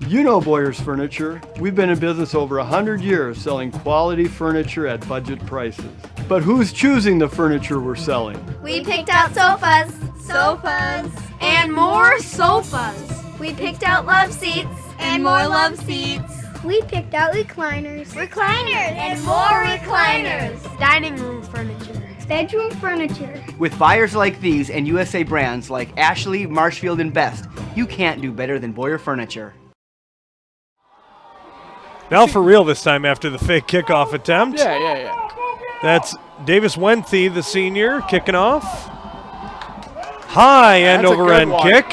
You know Boyer's Furniture. We've been in business over 100 years selling quality furniture at budget prices. But who's choosing the furniture we're selling? We picked out sofas, and more sofas. We picked out love seats, and more love seats. We picked out recliners, and more recliners. Dining room furniture, bedroom furniture. With buyers like these and USA brands like Ashley, Marshfield, and Best, you can't do better than Boyer Furniture. Now for real this time after the fake kickoff attempt. Yeah. That's Davis Wenthy, the senior, kicking off. High end over end kick.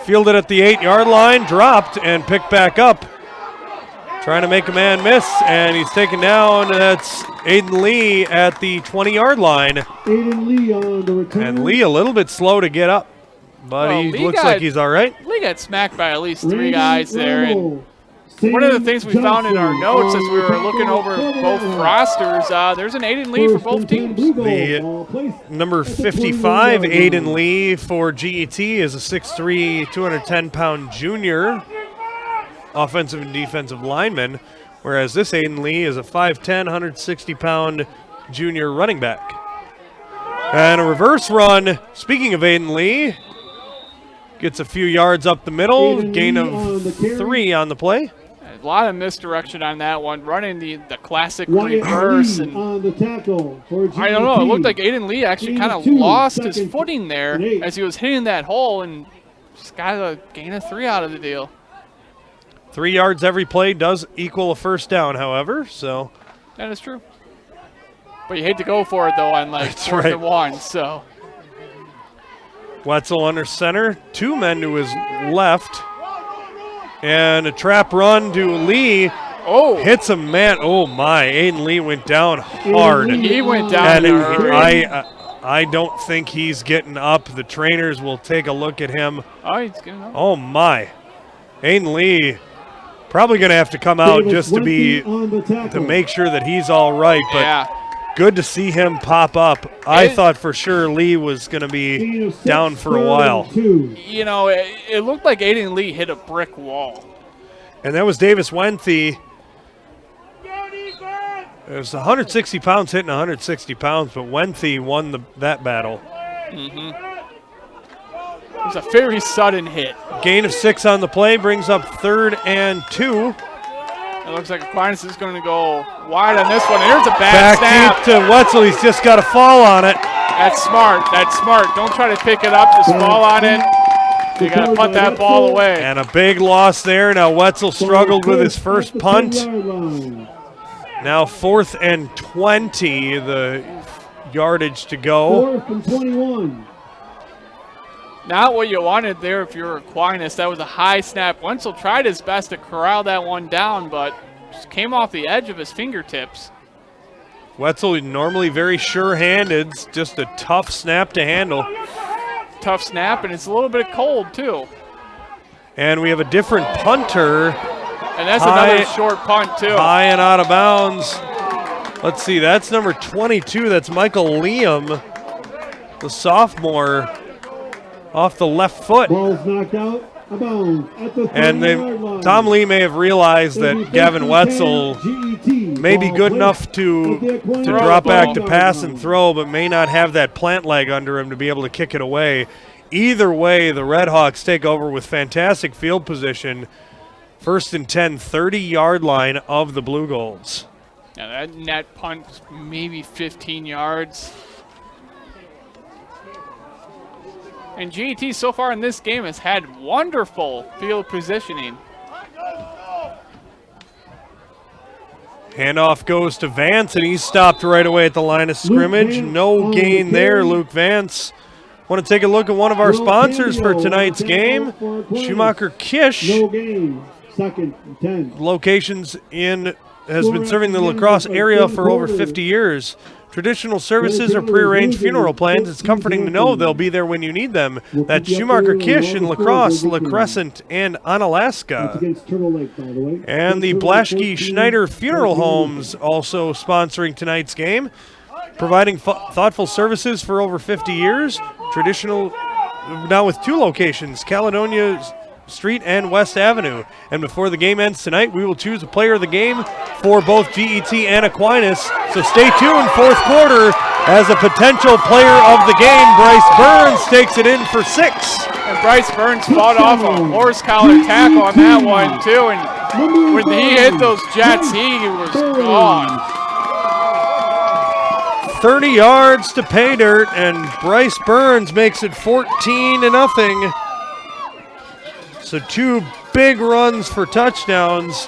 Fielded at the 8-yard line, dropped and picked back up. Trying to make a man miss, and he's taken down. That's Aiden Lee at the 20-yard line. Aiden Lee on the return. And Lee a little bit slow to get up, but he looks like he's all right. Lee got smacked by at least 3 guys there. And one of the things we found in our notes as we were looking over both rosters, there's an Aiden Lee for both teams. The number 55, Aiden Lee for GET, is a 6'3", 210-pound junior offensive and defensive lineman, whereas this Aiden Lee is a 5'10", 160-pound junior running back. And a reverse run, speaking of Aiden Lee, gets a few yards up the middle, gain of 3 on the play. A lot of misdirection on that one, running the classic reverse. And on the tackle for GET. I don't know, it looked like Aiden Lee actually kind of lost his footing there as he was hitting that hole and just got a gain of 3 out of the deal. 3 yards every play does equal a first down, however, so. That is true. But you hate to go for it, though, on like 4th and 1, so. Wetzel under center, 2 men to his left. And a trap run to Lee. Oh. Hits a man. Oh, my. Aiden Lee went down hard. He went down hard. I don't think he's getting up. The trainers will take a look at him. Oh, he's getting up. Oh, my. Aiden Lee probably going to have to come out just to make sure that he's all right. But good to see him pop up. I thought for sure Lee was going to be down for a while. You know, it looked like Aiden Lee hit a brick wall. And that was Davis Wenthy. It was 160 pounds hitting 160 pounds, but Wenthy won that battle. It was a very sudden hit. Gain of 6 on the play brings up 3rd and 2. It looks like Aquinas is going to go wide on this one. Here's a bad snap. Back deep to Wetzel. He's just got to fall on it. That's smart. That's smart. Don't try to pick it up. Just fall on it. You got to punt that ball away. And a big loss there. Now Wetzel struggled with his first punt. Now 4th and 20, the yardage to go. 4th and 21. Not what you wanted there if you're Aquinas. That was a high snap. Wetzel tried his best to corral that one down, but just came off the edge of his fingertips. Wetzel normally very sure-handed, just a tough snap to handle. Tough snap, and it's a little bit cold, too. And we have a different punter. And that's another short punt, too. High and out of bounds. Let's see, that's number 22. That's Michael Liam, the sophomore, off the left foot. Ball's knocked out of bounds at the 30-yard line. Tom Lee may have realized that Gavin Wetzel may be good enough to drop back to pass and throw, but may not have that plant leg under him to be able to kick it away. Either way, the Red Hawks take over with fantastic field position. 1st and 10, 30-yard line of the Blue Golds. Yeah, that net punt was maybe 15 yards. And GET so far in this game has had wonderful field positioning. Handoff goes to Vance, and he's stopped right away at the line of scrimmage. No gain there, Luke Vance. Want to take a look at one of our sponsors for tonight's game, Schumacher Kish. No gain. 2nd and 10. Locations has been serving the La Crosse area for over 50 years. Traditional services or prearranged funeral plans. It's comforting to know they'll be there when you need them. That's Schumacher Kish in La Crosse, La Crescent, and Onalaska. And the Blaschke Schneider Funeral Homes also sponsoring tonight's game, providing thoughtful services for over 50 years. Traditional, now with 2 locations, Caledonia Street and West Avenue. And before the game ends tonight, we will choose a player of the game for both GET and Aquinas. So stay tuned, 4th quarter, as a potential player of the game, Bryce Burns takes it in for 6. And Bryce Burns fought off a horse collar tackle on that one, too. And when he hit those jets, he was gone. 30 yards to pay dirt, and Bryce Burns makes it 14-0. So 2 big runs for touchdowns.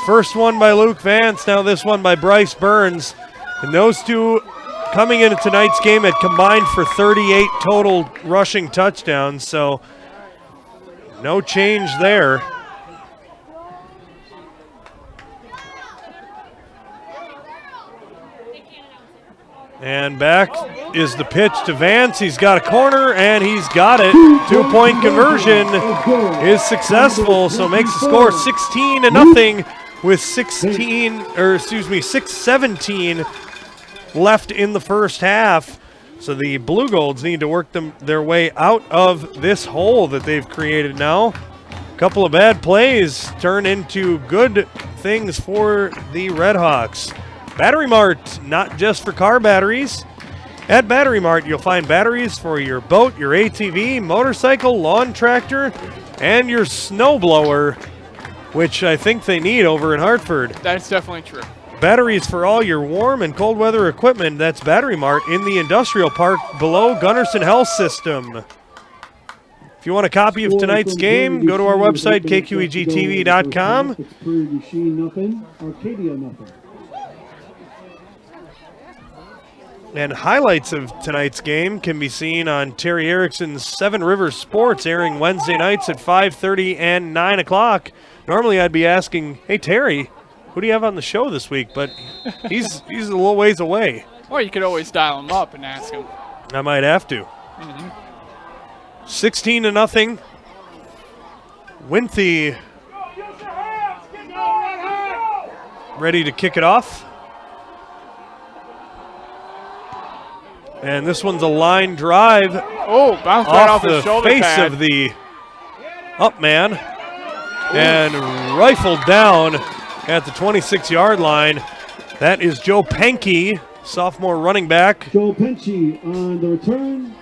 First one by Luke Vance, now this one by Bryce Burns. And those two coming into tonight's game had combined for 38 total rushing touchdowns, so no change there. And back is the pitch to Vance. He's got a corner, and he's got it. 2-point conversion is successful, so makes the score 16-0 with 6:17 left in the first half. So the Blue Golds need to work their way out of this hole that they've created now. A couple of bad plays turn into good things for the Red Hawks. Battery Mart, not just for car batteries. At Battery Mart, you'll find batteries for your boat, your ATV, motorcycle, lawn tractor, and your snowblower, which I think they need over in Hartford. That's definitely true. Batteries for all your warm and cold weather equipment. That's Battery Mart in the industrial park below Gunnarsson Health System. If you want a copy of tonight's game, go to our website, kqegtv.com. It's Prairie du Chien, nothing. Arcadia, nothing. And highlights of tonight's game can be seen on Terry Erickson's Seven Rivers Sports, airing Wednesday nights at 5:30 and 9 o'clock. Normally I'd be asking, hey Terry, who do you have on the show this week? But he's a little ways away. Or you could always dial him up and ask him. I might have to. 16-0. Winthy ready to kick it off. And this one's a line drive. Oh, bounced right off the shoulder face pad. of the up man. And rifled down at the 26-yard line. That is Joe Penke, sophomore running back. Joe Penke on the return.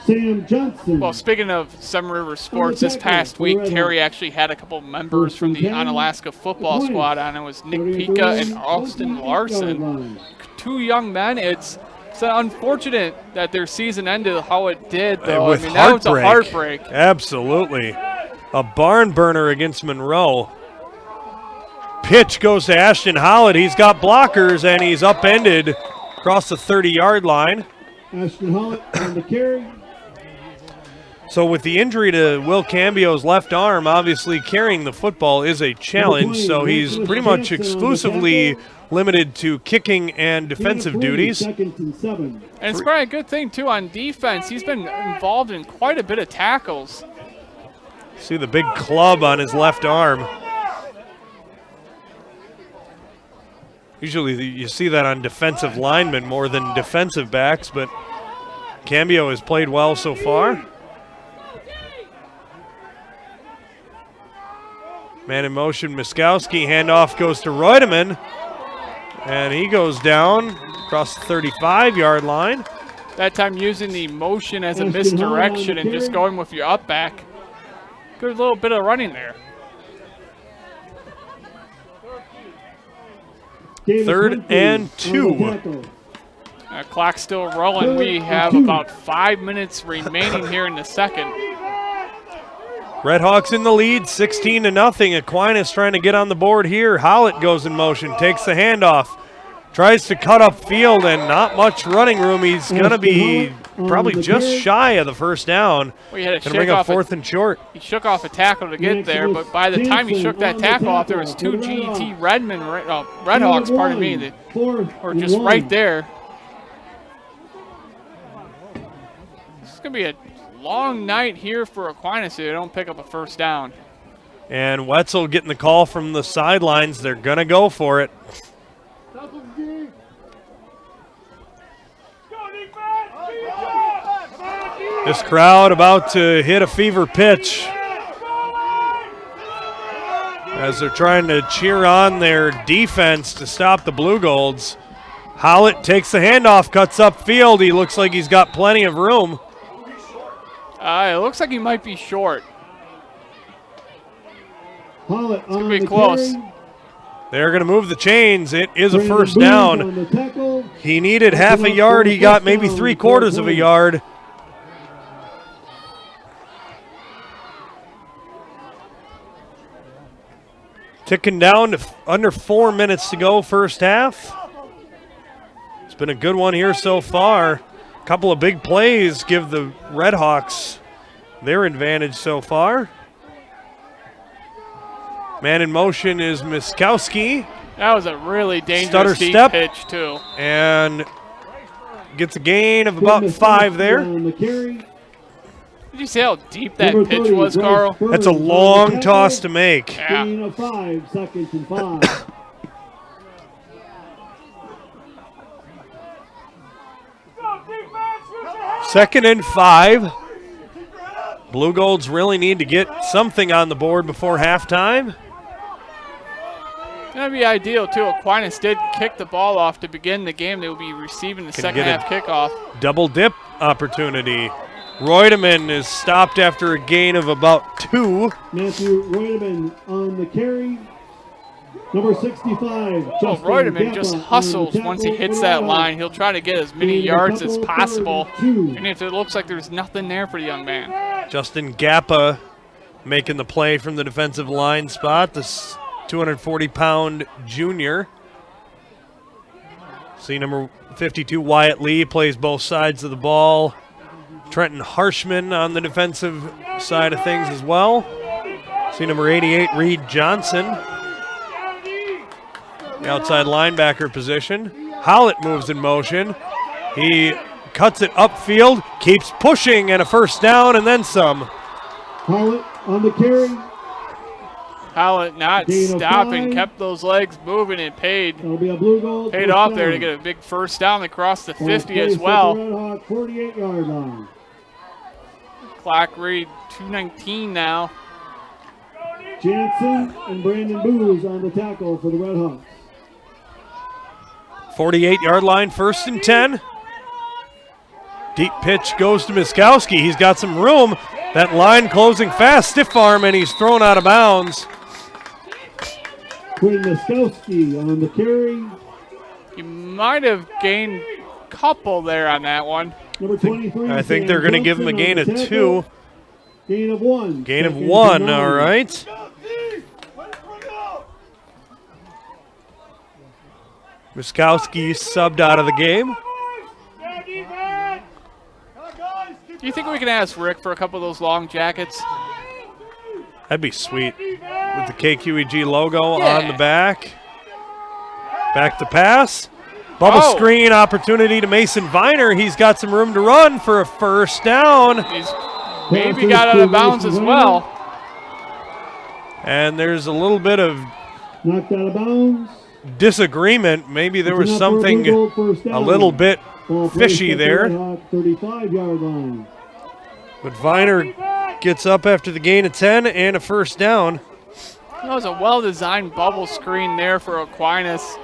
Sam Johnson. Well, speaking of Seven Rivers Sports, this past week, Terry actually had a couple members from the Onalaska football squad on. It was Nick Pika and Austin Larson. Two young men. It's unfortunate that their season ended how it did, though. With that was a heartbreak. Absolutely. A barn burner against Monroe. Pitch goes to Ashton Hollett. He's got blockers, and he's upended across the 30-yard line. Ashton Hollett on the carry. So with the injury to Will Cambio's left arm, obviously carrying the football is a challenge. So he's pretty much exclusively limited to kicking and defensive duties. And it's probably a good thing, too, on defense. He's been involved in quite a bit of tackles. See the big club on his left arm. Usually you see that on defensive linemen more than defensive backs, but Cambio has played well so far. Man in motion, Miskowski. Handoff goes to Reutemann. And he goes down across the 35-yard line. That time using the motion as a misdirection and just going with your up back. Good little bit of running there. 3rd and 2. Clock's still rolling. We have about 5 minutes remaining here in the second. Redhawks in the lead, 16-0. Aquinas trying to get on the board here. Hollett goes in motion, takes the handoff, tries to cut up field, and not much running room. He's going to be probably just shy of the first down. Well, going to bring up 4th and short. He shook off a tackle to get there, but by the time he shook that tackle off, there was two GET Redhawks, pardon me, that were just right there. This is going to be a long night here for Aquinas if they don't pick up a first down. And Wetzel getting the call from the sidelines. They're going to go for it. This crowd about to hit a fever pitch as they're trying to cheer on their defense to stop the Blue Golds. Hollett takes the handoff, cuts up field. He looks like he's got plenty of room. It looks like he might be short. Hollett it's going to be close. They're going to move the chains. It is a first down. He needed half a yard. He got maybe 3/4 of a yard. Ticking down to under 4 minutes to go first half. been a good one here so far. A couple of big plays give the Red Hawks their advantage so far. Man in motion is Miskowski. That was a really dangerous Stutter deep step. pitch, too. And gets a gain of about 5 there. Did you see how deep that pitch was, Carl? That's a long toss to make. Yeah. Gain of 5, 2nd and 5. Second and 5. Blue Golds really need to get something on the board before halftime. That'd be ideal, too. Aquinas did kick the ball off to begin the game. They will be receiving the second half kickoff. Double dip opportunity. Reutemann is stopped after a gain of about 2. Matthew Reutemann on the carry. Number 65. Reutemann just hustles once he hits that line. He'll try to get as many yards as possible. And if it looks like there's nothing there for the young man. Justin Gappa making the play from the defensive line spot. This 240-pound junior. See number 52, Wyatt Lee, plays both sides of the ball. Trenton Harshman on the defensive side of things as well. See number 88, Reed Johnson. The outside linebacker position. Howlett moves in motion. He cuts it upfield, keeps pushing, and a first down and then some. Howlett on the carry. Howlett not stopping, kept those legs moving, and paid off there to get a big first down across the 50 as well. 48-yard line. Clock read 2:19 now. Jansen and Brandon Booz on the tackle for the Red Hawks. 48-yard line, 1st and 10. Deep pitch goes to Miskowski. He's got some room. That line closing fast, stiff arm, and he's thrown out of bounds. Quinn Miskowski on the carry. You might have gained a couple there on that one. Number 23. I think they're going to give him a gain of 2. Gain of 1. Gain of 1, all right. Miskowski subbed out of the game. Do you think we can ask Rick for a couple of those long jackets? That'd be sweet. With the KQEG logo on the back. Back to pass. Bubble screen opportunity to Mason Viner. He's got some room to run for a first down. He's maybe got out of bounds as well. And there's a little bit of knocked out of bounds. Disagreement. Maybe there was something a little bit fishy there. 35-yard line. But Viner gets up after the gain of 10 and a first down. That was a well-designed bubble screen there for Aquinas.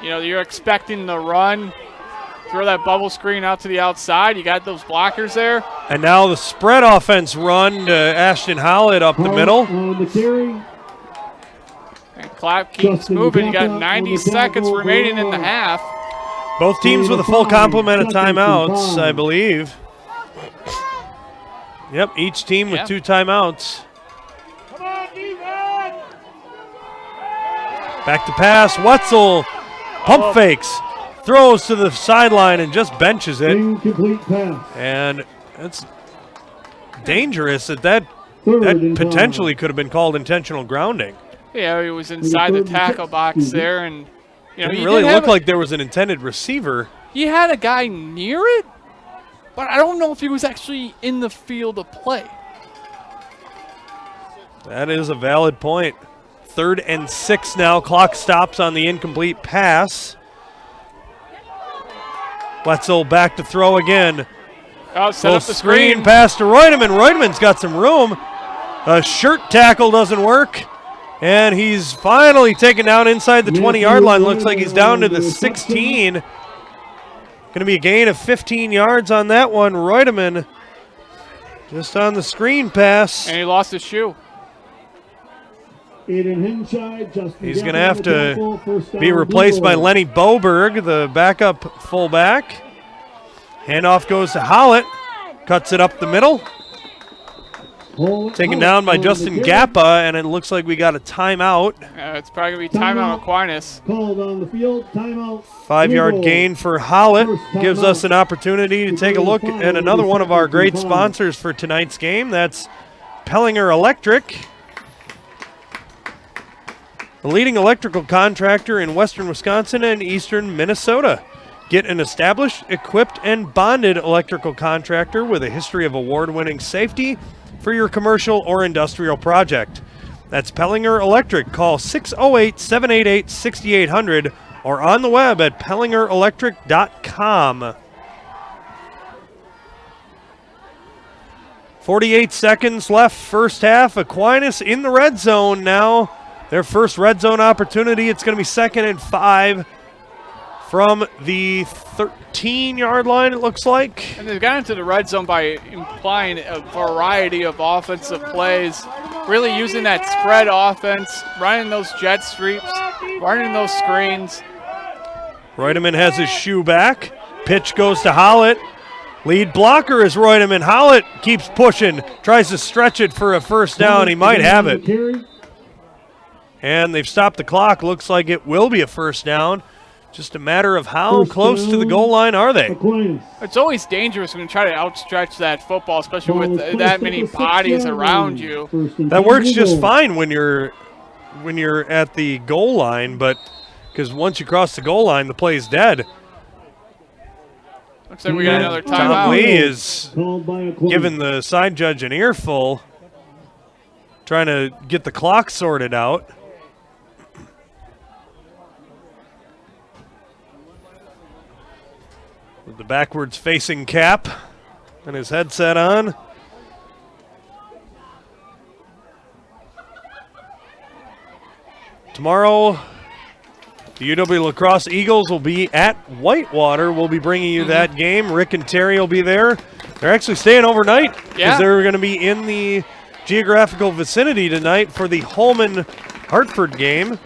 You know, you're expecting the run. Throw that bubble screen out to the outside. You got those blockers there. And now the spread offense run to Ashton Howlett up the middle. On the carry. And clock keeps moving. You got 90 seconds remaining in the half. Both teams with a full complement of timeouts, I believe. Yep, each team with 2 timeouts. Back to pass. Wetzel pump fakes. Throws to the sideline and just benches it. Incomplete pass. And it's dangerous that potentially could have been called intentional grounding. Yeah, he was inside the tackle box there, and you know, it really looked like there was an intended receiver. He had a guy near it, but I don't know if he was actually in the field of play. That is a valid point. 3rd and 6 now. Clock stops on the incomplete pass. Wetzel back to throw again. Oh, set up the screen. Pass to Reutemann. Reutemann's got some room. A shirt tackle doesn't work. And he's finally taken down inside the 20-yard line. Looks like he's down to the 16. Going to be a gain of 15 yards on that one. Reutemann just on the screen pass. And he lost his shoe. He's going to have to be replaced by Lenny Boberg, the backup fullback. Handoff goes to Howlett. Cuts it up the middle. taken down by Justin Gappa, and it looks like we got a timeout. It's probably going to be timeout Aquinas. Called on the field, timeout. 5-yard gain for Hollett gives us an opportunity to take a look at another one of our great sponsors for tonight's game. That's Pellinger Electric, the leading electrical contractor in western Wisconsin and eastern Minnesota. Get an established, equipped, and bonded electrical contractor with a history of award-winning safety for your commercial or industrial project. That's Pellinger Electric. Call 608-788-6800 or on the web at pellingerelectric.com. 48 seconds left first half. Aquinas in the red zone now. Their first red zone opportunity. It's going to be 2nd and 5 from the 13-yard line, it looks like. And they've gotten into the red zone by implying a variety of offensive plays, really using that spread offense, running those jet sweeps, running those screens. Reutemann has his shoe back. Pitch goes to Hollett. Lead blocker is Reutemann. Hollett keeps pushing, tries to stretch it for a first down. He might have it. And they've stopped the clock. Looks like it will be a first down. Just a matter of how close to the goal line are they. It's always dangerous when you try to outstretch that football, especially with that many bodies around you. That works just fine when you're at the goal line, but because once you cross the goal line, the play's dead. Looks like we got another timeout. Tom Lee is giving the side judge an earful, trying to get the clock sorted out. With the backwards facing cap and his headset on. Tomorrow, the UW Lacrosse Eagles will be at Whitewater. We'll be bringing you that game. Rick and Terry will be there. They're actually staying overnight because they're going to be in the geographical vicinity tonight for the Holman-Hartford game.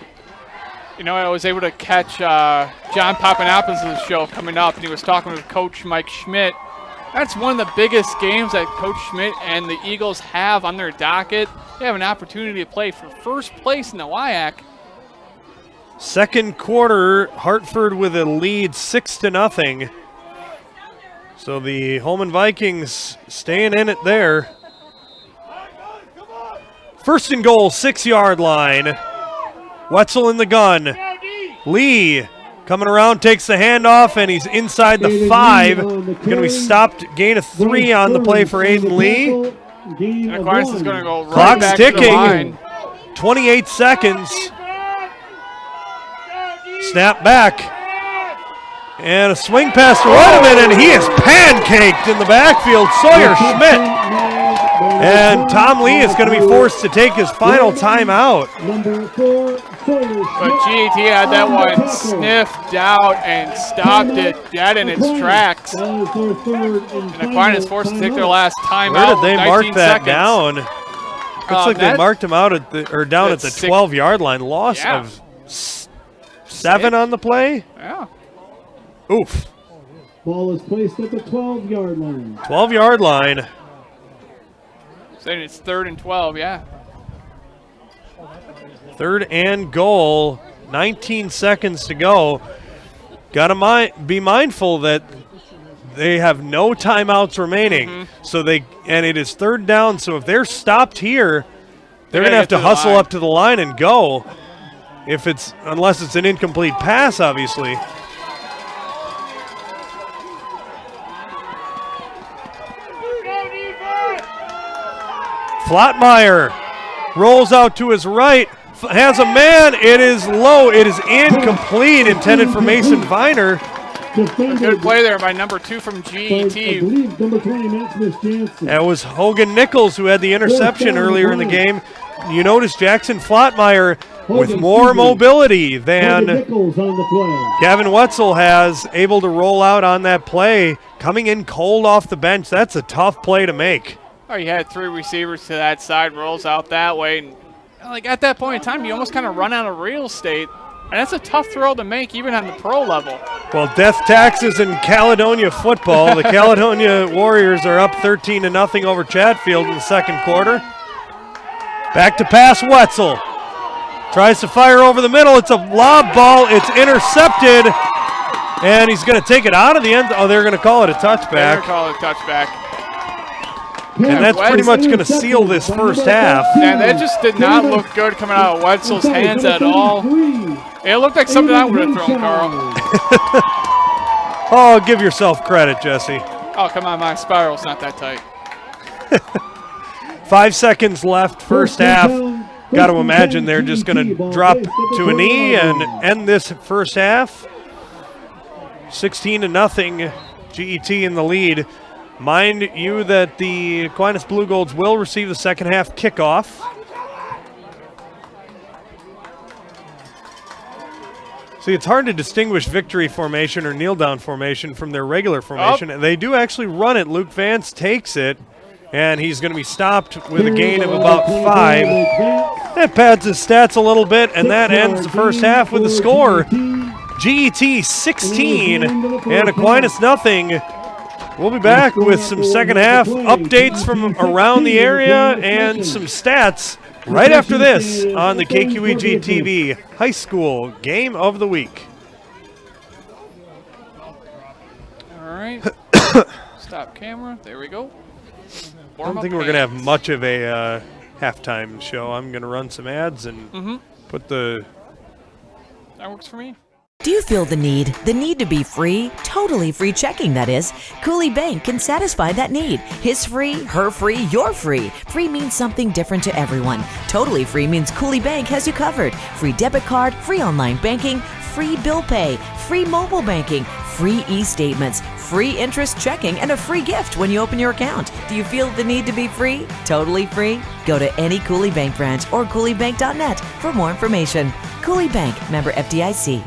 You know, I was able to catch John Papanopoulos' show coming up, and he was talking with Coach Mike Schmidt. That's one of the biggest games that Coach Schmidt and the Eagles have on their docket. They have an opportunity to play for first place in the WIAC. Second quarter, Hartford with a lead 6-0. So the Holman Vikings staying in it there. First and goal, 6-yard line. Wetzel in the gun. Lee coming around, takes the handoff, and he's inside the 5. Going to be stopped, gain of 3 on the play for Aiden Lee. And Aquinas is going to go right Clock's back ticking. to the line. 28 seconds. Snap back. And a swing pass to Reutemann, and he is pancaked in the backfield. Sawyer Schmidt. And Tom Lee is going to be forced to take his final timeout. But GAT had that one sniffed out and stopped it dead in its tracks. And Aquinas forced to take their last timeout. Where did they mark that seconds. down? Looks like they marked him out at the down at the 12-yard line. Loss of 7 on the play. Yeah. Oof. Ball is placed at the 12-yard line. 12-yard line. Saying it's 3rd and 12, yeah. 3rd and goal. 19 seconds to go. Got to be mindful that they have no timeouts remaining. So and it is 3rd down. So if they're stopped here, they're going to have to hustle up to the line and go. Unless it's an incomplete pass, obviously. Flottmeyer rolls out to his right, has a man. It is low. It is incomplete, intended for Mason Viner. Good play there by number 2 from GET. That was Hogan Nichols who had the interception earlier in the game. You notice Jackson Flottmeyer with more mobility than Gavin Wetzel has, able to roll out on that play, coming in cold off the bench. That's a tough play to make. Oh, you had 3 receivers to that side, rolls out that way. And like at that point in time, you almost kind of run out of real estate. And that's a tough throw to make even on the pro level. Well, death taxes in Caledonia football. The Caledonia Warriors are up 13-0 over Chatfield in the second quarter. Back to pass, Wetzel. Tries to fire over the middle. It's a lob ball. It's intercepted. And he's going to take it out of the end. Oh, they're going to call it a touchback. They're going to call it a touchback. And that's pretty much going to seal this first half. And that just did not look good coming out of Wetzel's hands at all. It looked like something I would have thrown, Carl. Oh, give yourself credit, Jesse. Oh, come on, my spiral's not that tight. 5 seconds left, first half. Got to imagine they're just going to drop to a knee and end this first half. 16-0, GET in the lead. Mind you that the Aquinas Blue Golds will receive the second half kickoff. See, it's hard to distinguish victory formation or kneel down formation from their regular formation, and they do actually run it. Luke Vance takes it, and he's going to be stopped with a gain of about 5. That pads his stats a little bit, and that ends the first half with a score. GET 16 and Aquinas nothing. We'll be back with some second half updates from around the area and some stats right after this on the KQEG TV High School Game of the Week. All right. Stop camera. There we go. I don't think we're going to have much of a halftime show. I'm going to run some ads and put the... That works for me. Do you feel the need to be free? Totally free checking, that is. Cooley Bank can satisfy that need. His free, her free, your free. Free means something different to everyone. Totally free means Cooley Bank has you covered. Free debit card, free online banking, free bill pay, free mobile banking, free e-statements, free interest checking, and a free gift when you open your account. Do you feel the need to be free? Totally free? Go to any Cooley Bank branch or cooleybank.net for more information. Cooley Bank, member FDIC.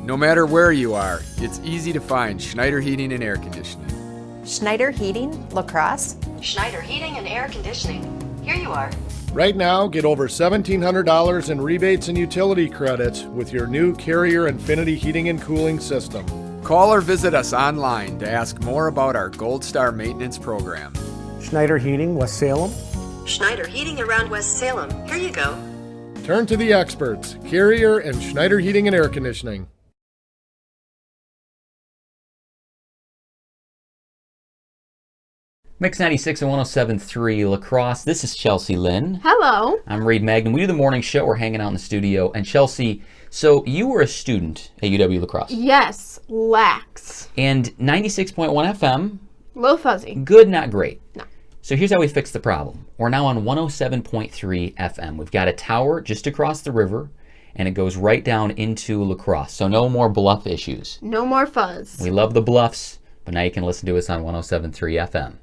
No matter where you are, it's easy to find Schneider Heating and Air Conditioning. Schneider Heating, La Crosse. Schneider Heating and Air Conditioning. Here you are. Right now, get over $1,700 in rebates and utility credits with your new Carrier Infinity heating and cooling system. Call or visit us online to ask more about our Gold Star maintenance program. Schneider Heating, West Salem. Schneider Heating around West Salem. Here you go. Turn to the experts, Carrier and Schneider Heating and Air Conditioning. Mix 96 and 107.3 La Crosse. This is Chelsea Lynn. Hello. I'm Reed Magnum. We do the morning show. We're hanging out in the studio. And Chelsea, so you were a student at UW La Crosse. Yes, lax. And 96.1 FM. Low fuzzy. Good, not great. No. So here's how we fixed the problem. We're now on 107.3 FM. We've got a tower just across the river, and it goes right down into La Crosse. So no more bluff issues. No more fuzz. We love the bluffs, but now you can listen to us on 107.3 FM.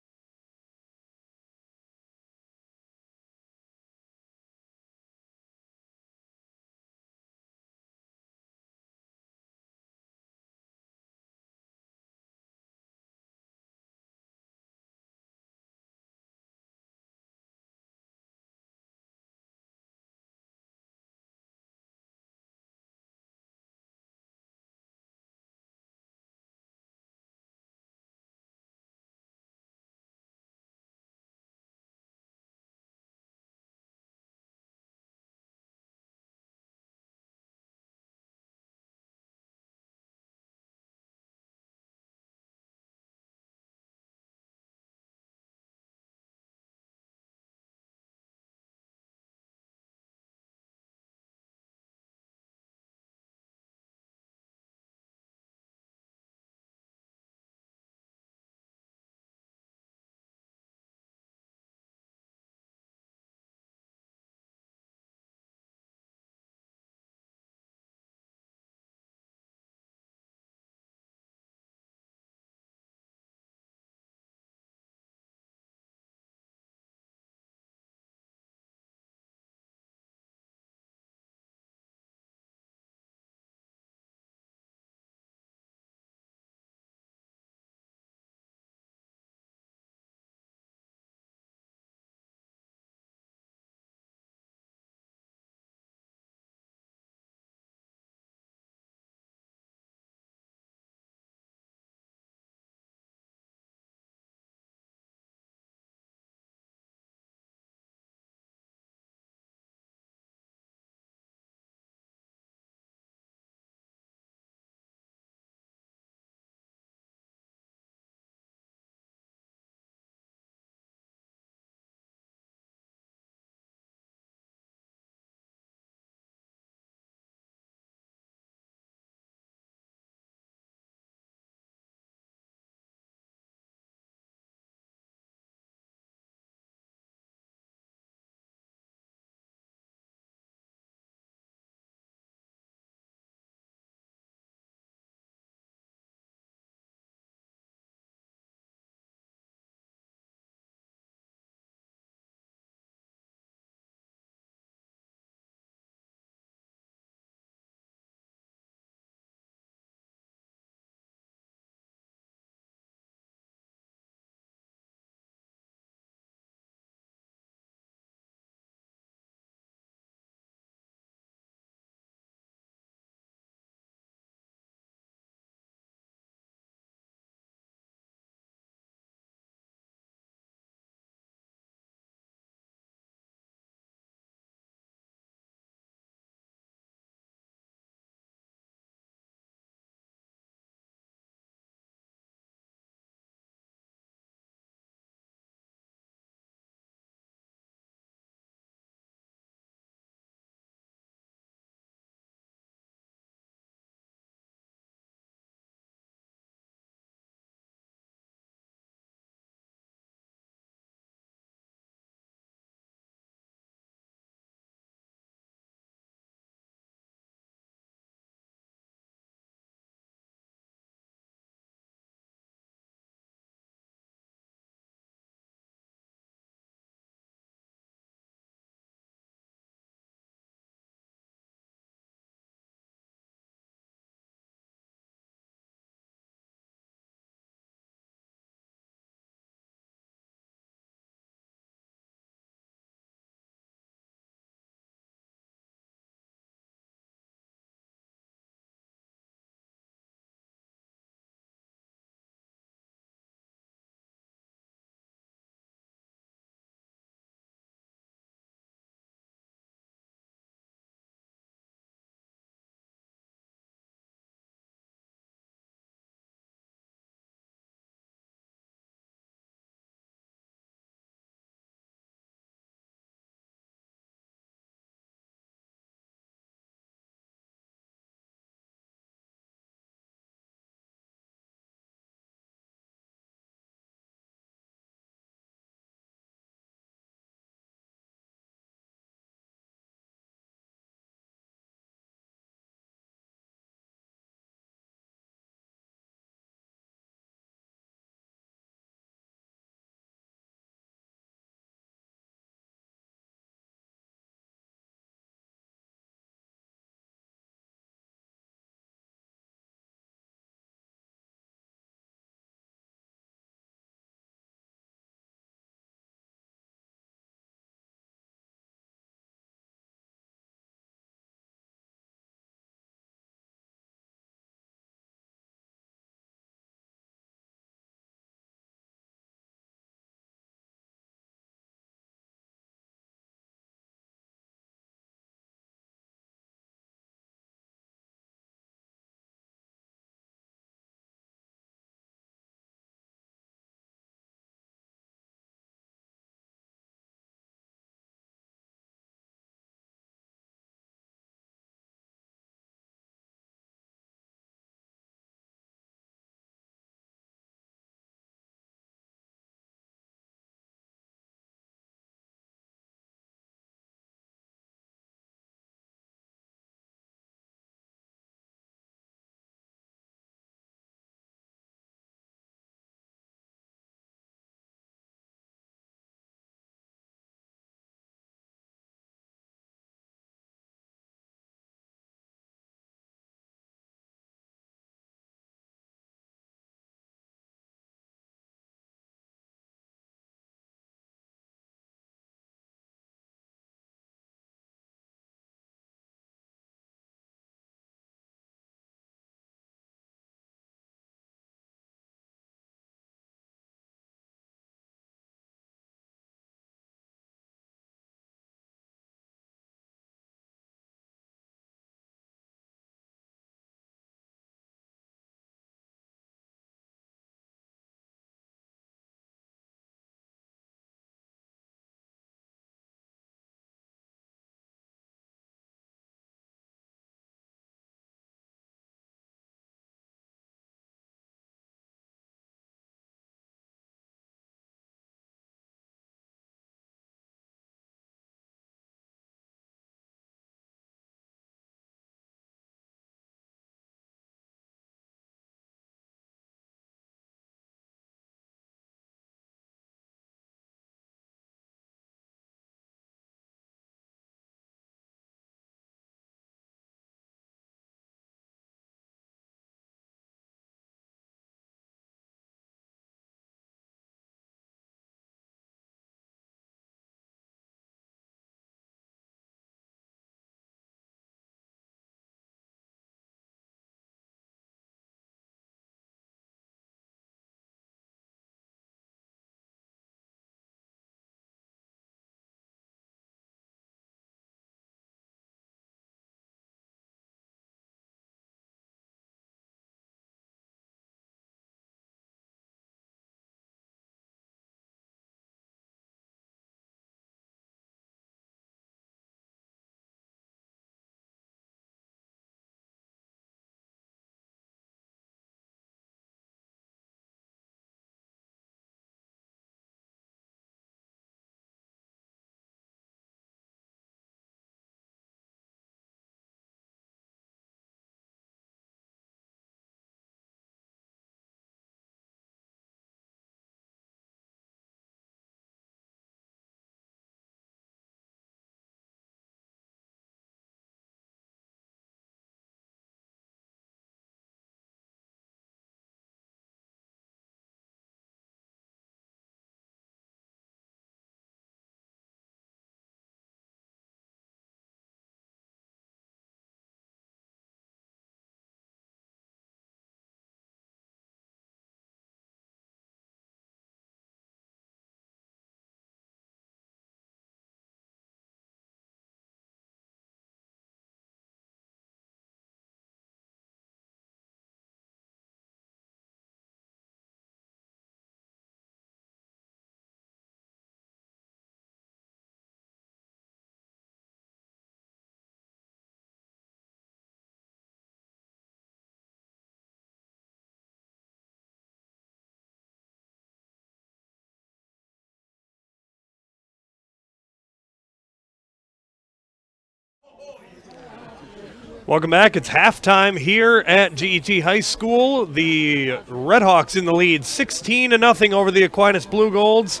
Welcome back. It's halftime here at GET High School. The Redhawks in the lead, 16-0 over the Aquinas Blue Golds.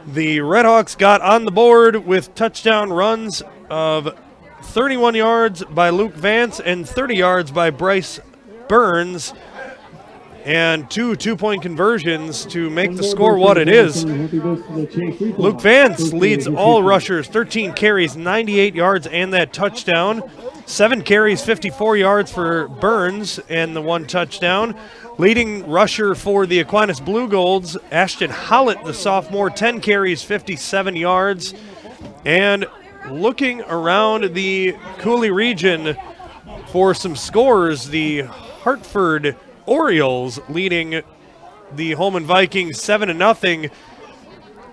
The Redhawks got on the board with touchdown runs of 31 yards by Luke Vance and 30 yards by Bryce Burns, and two-point conversions to make the score what it is. Luke Vance leads all rushers, 13 carries, 98 yards, and that touchdown. 7 carries, 54 yards for Burns, and the 1 touchdown. Leading rusher for the Aquinas Blue Golds, Ashton Hollett, the sophomore, 10 carries, 57 yards. And looking around the Cooley region for some scores, the Hartford Orioles leading the Holman Vikings 7-0.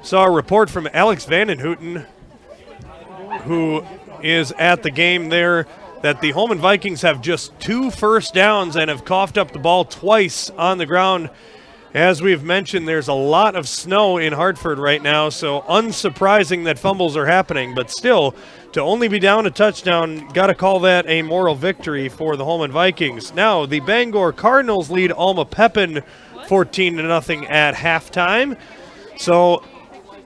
Saw a report from Alex Vandenhouten, who is at the game there, that the Holman Vikings have just 2 first downs and have coughed up the ball twice on the ground. As we've mentioned, there's a lot of snow in Hartford right now, so unsurprising that fumbles are happening. But still, to only be down a touchdown, got to call that a moral victory for the Holman Vikings. Now, the Bangor Cardinals lead Alma Pepin 14-0 at halftime. So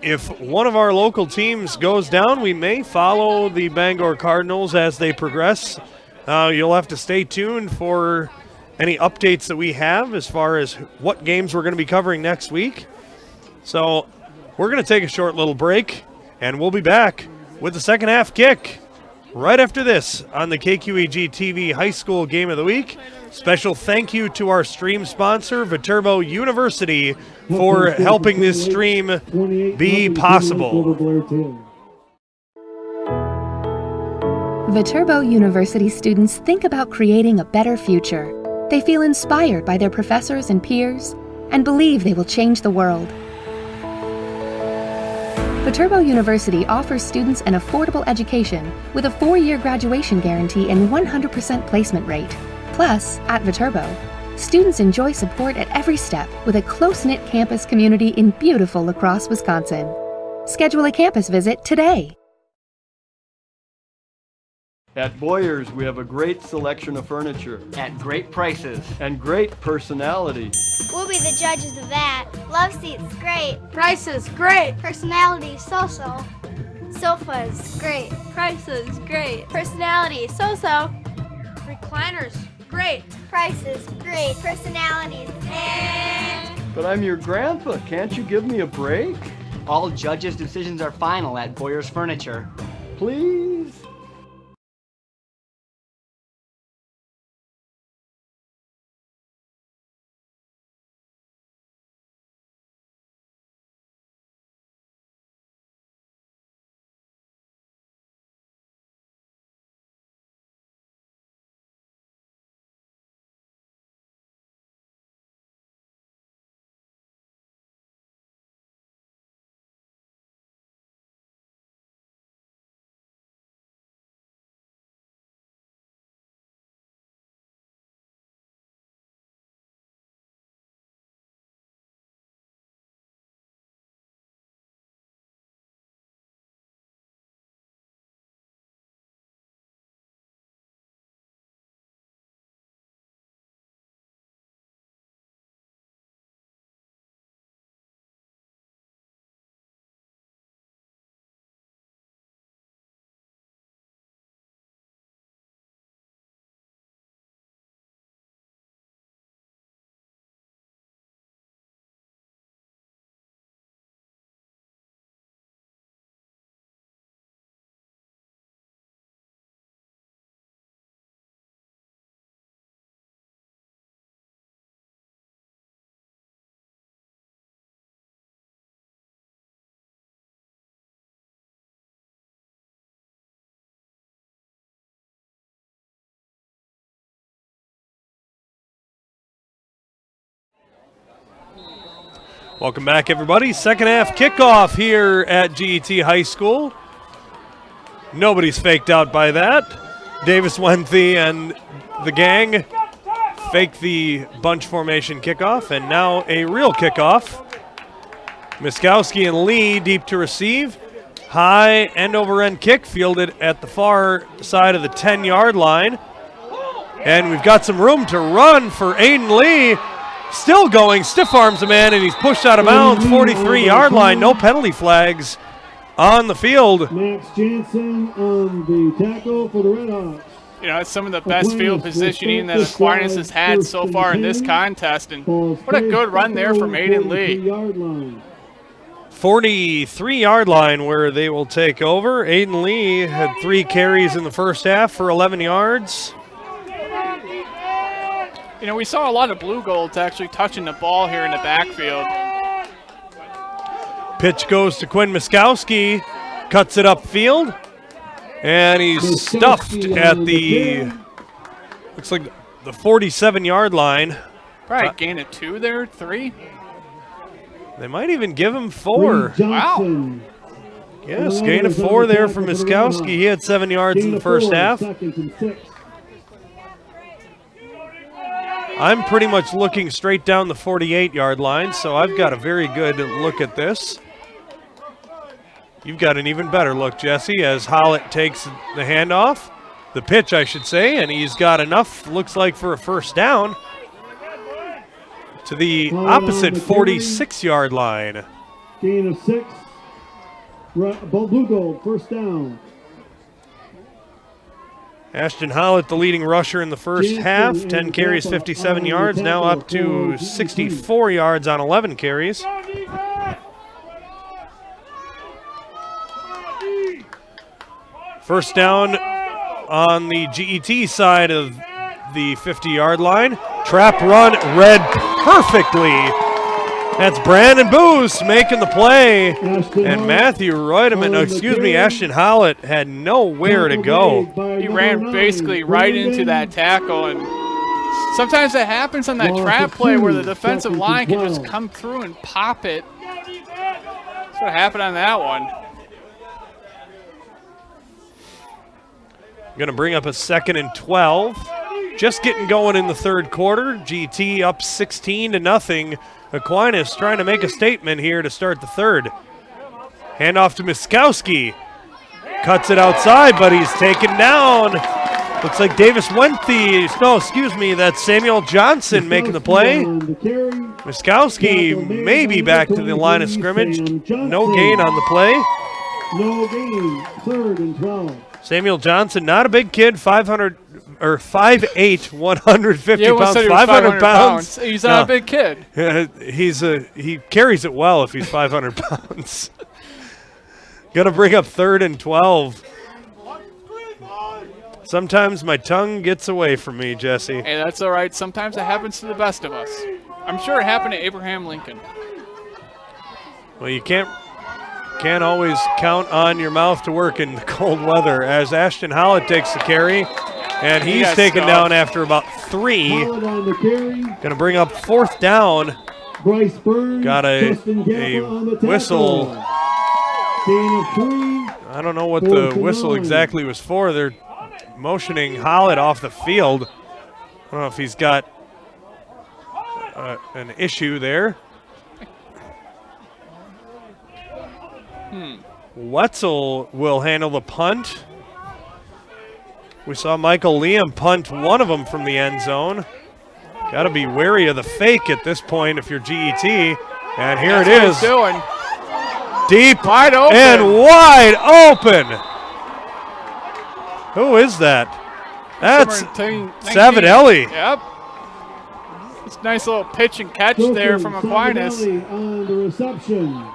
if one of our local teams goes down, we may follow the Bangor Cardinals as they progress. You'll have to stay tuned for any updates that we have as far as what games we're going to be covering next week. So we're going to take a short little break, and we'll be back with the second half kick right after this on the KQEG TV High School Game of the Week. Special thank you to our stream sponsor, Viterbo University, for helping this stream be possible. Viterbo University students think about creating a better future. They feel inspired by their professors and peers and believe they will change the world. Viterbo University offers students an affordable education with a 4-year graduation guarantee and 100% placement rate. Plus, at Viterbo, students enjoy support at every step with a close-knit campus community in beautiful La Crosse, Wisconsin. Schedule a campus visit today. At Boyers, we have a great selection of furniture. At great prices. And great personality. We'll be the judges of that. Love seats, great. Prices, great. Personality, so-so. Sofas, great. Prices, great. Personality, so-so. Recliners, great. Prices, great. Personalities, But I'm your grandpa. Can't you give me a break? All judges' decisions are final at Boyers Furniture. Please? Welcome back, everybody. Second half kickoff here at GET High School. Nobody's faked out by that. Davis Wenthy and the gang fake the bunch formation kickoff, and now a real kickoff. Miskowski and Lee deep to receive. High end over end kick fielded at the far side of the 10-yard line. And we've got some room to run for Aiden Lee. Still going, stiff arms a man, and he's pushed out of bounds, 43-yard line. No penalty flags on the field. Max Jansen on the tackle for the Redhawks. You know, it's some of the best field positioning that Aquinas has had so far in this contest, and what a good run there from Aiden Lee. 43-yard line where they will take over. Aiden Lee had 3 carries in the first half for 11 yards. You know, we saw a lot of blue golds actually touching the ball here in the backfield. Pitch goes to Quinn Miskowski, cuts it upfield, and he's stuffed at the, looks like the 47-yard line. Probably gain of 2 there, 3. They might even give him 4. Wow. Yes, gain of 4 there for Miskowski. He had 7 yards in the first half. I'm pretty much looking straight down the 48-yard line, so I've got a very good look at this. You've got an even better look, Jesse, as Hollett takes the handoff, the pitch, I should say, and he's got enough, looks like, for a first down to the opposite 46-yard line. Gain of 6. Blue gold, first down. Ashton Hollett, the leading rusher in the first half, 10 carries, 57 yards, now up to 64 yards on 11 carries. First down on the GET side of the 50-yard line. Trap run read perfectly. That's Brandon Boos making the play. And Matthew Reutemann, Ashton Hollett had nowhere to go. He ran basically right into that tackle, and sometimes that happens on that trap play where the defensive line can just come through and pop it. That's what happened on that one. Going to bring up a 2nd and 12. Just getting going in the third quarter. GT up 16-0. Aquinas trying to make a statement here to start the third. Handoff to Miskowski. Cuts it outside, but he's taken down. Looks like Davis Wenthy. No, excuse me, that's Samuel Johnson making the play. Miskowski maybe back to the line of scrimmage. No gain on the play. No gain, 3rd and 12. Samuel Johnson, not a big kid, 5'8", 150 pounds, 500 pounds. He's not a big kid. He carries it well if he's 500 pounds. Gonna bring up 3rd and 12. Sometimes my tongue gets away from me, Jesse. Hey, that's all right. Sometimes it happens to the best of us. I'm sure it happened to Abraham Lincoln. Well, you can't always count on your mouth to work in the cold weather, as Ashton Hollett takes the carry, and he's taken down after about 3. Going to bring up 4th down. Bryce Burns, got a whistle. I don't know what the whistle exactly was for. They're motioning Hollett off the field. I don't know if he's got an issue there. Wetzel will handle the punt. We saw Michael Liam punt one of them from the end zone. Got to be wary of the fake at this point if you're GET. And here it is. Deep wide open. And wide open. Who is that? That's Savidelli. Yep. It's a nice little pitch and catch there from Aquinas. On the reception.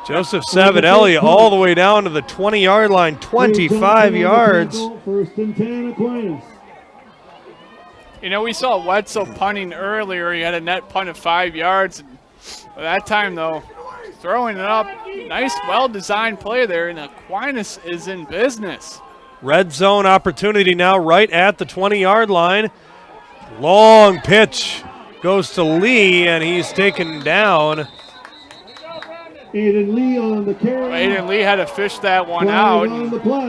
Joseph Savidelli all the way down to the 20-yard line, 25 yards. 1st and 10, Aquinas. You know, we saw Wetzel punting earlier. He had a net punt of 5 yards. That time, though, throwing it up. Nice, well-designed play there, and Aquinas is in business. Red zone opportunity now right at the 20-yard line. Long pitch goes to Lee, and he's taken down. Aiden Lee on the carry. Aiden Lee had to fish that one out.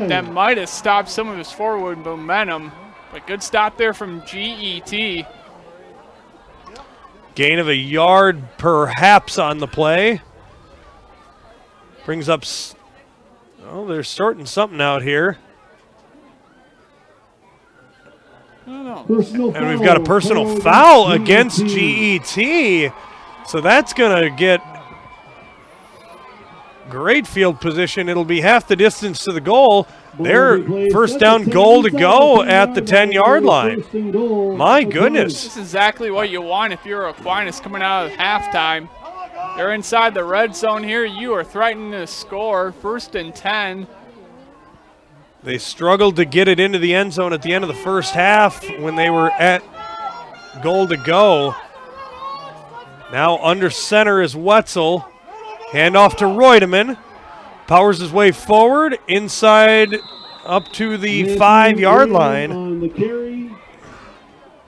That might have stopped some of his forward momentum. But good stop there from GET. Gain of a yard perhaps on the play. Brings up, oh, they're sorting something out here. I don't know. And we've got a personal foul against GET. So that's going to get great field position. It'll be half the distance to the goal. Their first down goal to go at the 10-yard line. My goodness. This is exactly what you want if you're Aquinas coming out of halftime. You're inside the red zone here. You are threatening to score. 1st and 10. They struggled to get it into the end zone at the end of the first half when they were at goal to go. Now under center is Wetzel. Handoff to Reutemann. Powers his way forward, inside up to the 5-yard line.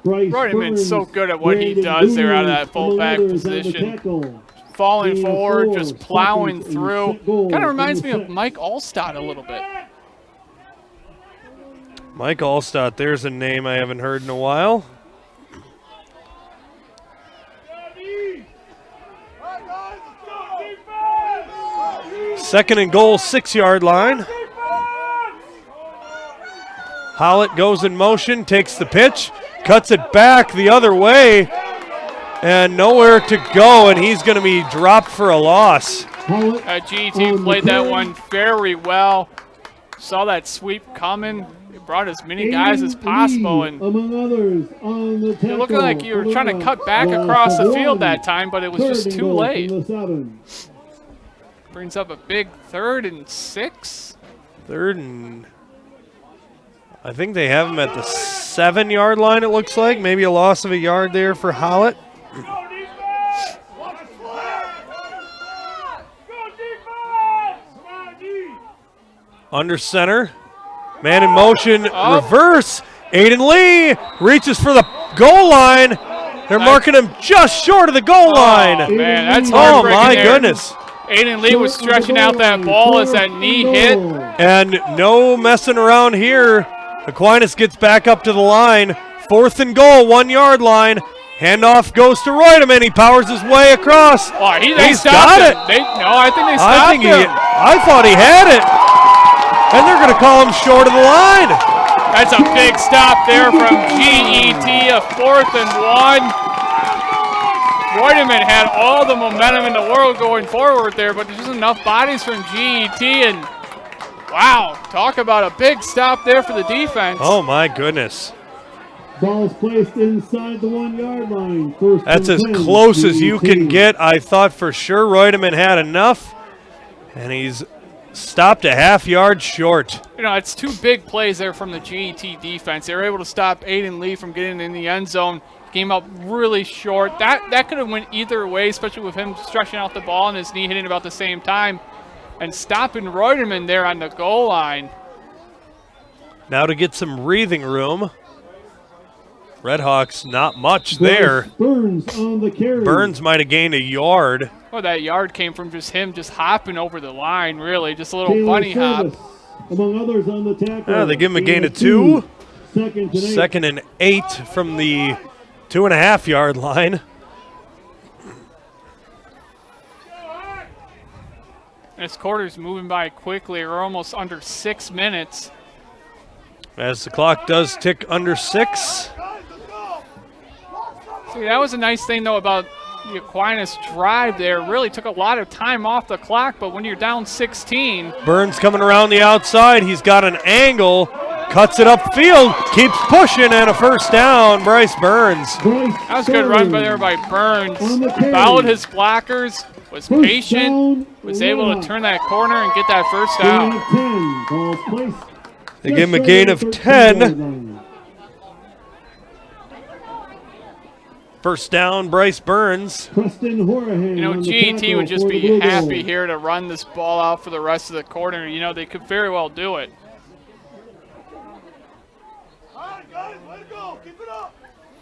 Reutemann's so good at what he does there out of that fullback position. Falling forward, just plowing through. Kind of reminds me of Mike Allstott a little bit. Mike Allstott, there's a name I haven't heard in a while. Second and goal, 6-yard line. Hollett goes in motion, takes the pitch, cuts it back the other way, and nowhere to go, and he's going to be dropped for a loss. GET played that one very well. Saw that sweep coming. It brought as many guys as possible, and you're looking like you were trying to cut back across the field that time, but it was just too late. Brings up a big 3rd and 6. 3rd and I think they have him at the 7-yard line, it looks like. Maybe a loss of a yard there for Hollett. Under center. Man in motion. Reverse. Aiden Lee reaches for the goal line. They're marking him just short of the goal line. Man, that's oh, heartbreaking my there. goodness. Aiden Lee was stretching out that ball as that knee hit. And no messing around here. Aquinas gets back up to the line. 4th and goal, 1-yard line. Handoff goes to Reutemann. He powers his way across. Oh, He's got it. I think they stopped him. I thought he had it. And they're going to call him short of the line. That's a big stop there from GET, a 4th and 1. Reutemann had all the momentum in the world going forward there, but there's just enough bodies from GET, and wow, talk about a big stop there for the defense. Oh my goodness. Ball's placed inside the 1-yard line. That's as close as you can get. I thought for sure Reutemann had enough, and he's stopped a half-yard short. You know, it's 2 big plays there from the GET defense. They were able to stop Aiden Lee from getting in the end zone. Came up really short. That could have went either way, especially with him stretching out the ball and his knee hitting about the same time. And stopping Reutemann there on the goal line. Now to get some breathing room. Redhawks, not much there. Burns on the carry. Burns might have gained a yard. Well, that yard came from just him just hopping over the line, really. Just a little bunny hop. Among others on the tackle. They give him a gain of 2. 2nd and 8 from the 2.5-yard line. This quarter's moving by quickly. We're almost under 6 minutes. As the clock does tick under 6. See, that was a nice thing, though, about the Aquinas drive there. Really took a lot of time off the clock, but when you're down 16. Burns coming around the outside. He's got an angle. Cuts it upfield, keeps pushing, and a 1st down, Bryce Burns. That was a good run there by Burns. Followed his blockers, was patient, was able to turn that corner and get that 1st down. They give him a gain of 10. 1st down, Bryce Burns. You know, GET would just be happy here to run this ball out for the rest of the quarter. You know, they could very well do it.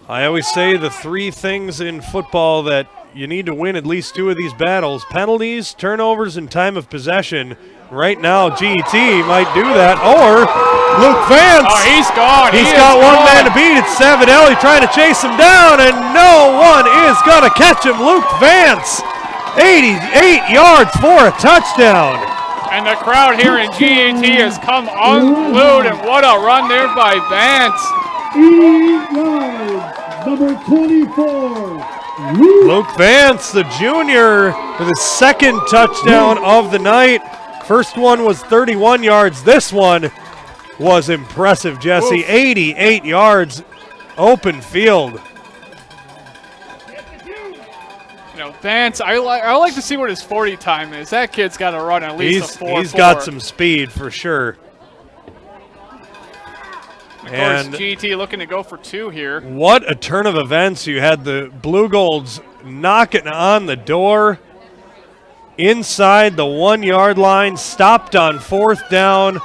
I always say the 3 things in football that you need to win at least 2 of these battles: penalties, turnovers, and time of possession. Right now, GET might do that. Or Luke Vance. Oh, he's gone. He's got one man to beat. It's Savidelli trying to chase him down, and no one is going to catch him. Luke Vance, 88 yards for a touchdown. And the crowd here in GET has come unglued, and what a run there by Vance. yards. Number 24. Luke Vance, the junior, with his second touchdown of the night. First one was 31 yards. This one was impressive, Jesse. 88 yards, open field. You know, Vance, I like to see what his 40 time is. That kid's got to run at least a 4.4. He's got some speed for sure. Of course, GT looking to go for 2 here. What a turn of events. You had the Blue Golds knocking on the door inside the 1 yard line, stopped on 4th down,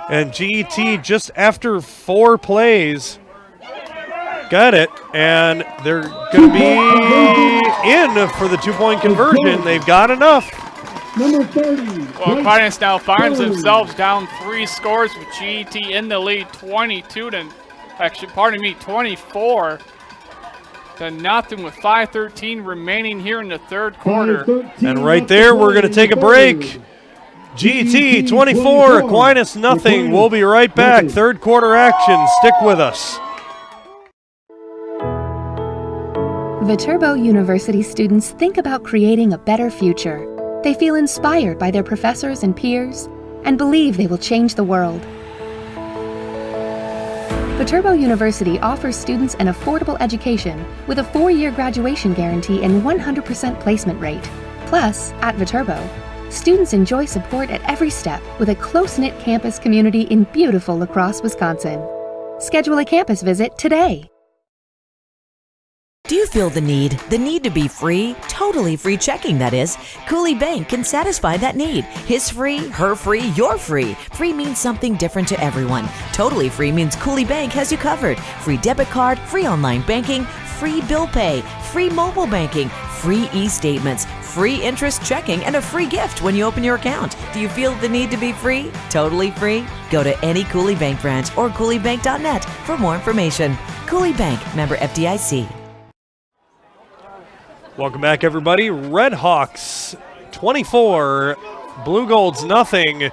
and GT just after 4 plays got it, and they're going to be in for the 2-point conversion. They've got enough. Number 30. Well, Aquinas now finds themselves down 3 scores with GET in the lead, 24 to nothing with 5:13 remaining here in the third quarter. And right there, we're going to take a break. GET 24, Aquinas nothing. We'll be right back. Third quarter action. Stick with us. Viterbo University students think about creating a better future. They feel inspired by their professors and peers and believe they will change the world. Viterbo University offers students an affordable education with a 4-year graduation guarantee and 100% placement rate. Plus, at Viterbo, students enjoy support at every step with a close-knit campus community in beautiful La Crosse, Wisconsin. Schedule a campus visit today. Do you feel the need to be free? Totally free checking, that is. Cooley Bank can satisfy that need. His free, her free, your free. Free means something different to everyone. Totally free means Cooley Bank has you covered. Free debit card, free online banking, free bill pay, free mobile banking, free e-statements, free interest checking, and a free gift when you open your account. Do you feel the need to be free? Totally free? Go to any Cooley Bank branch or cooleybank.net for more information. Cooley Bank, member FDIC. Welcome back, everybody. Red Hawks 24, Blue Golds nothing.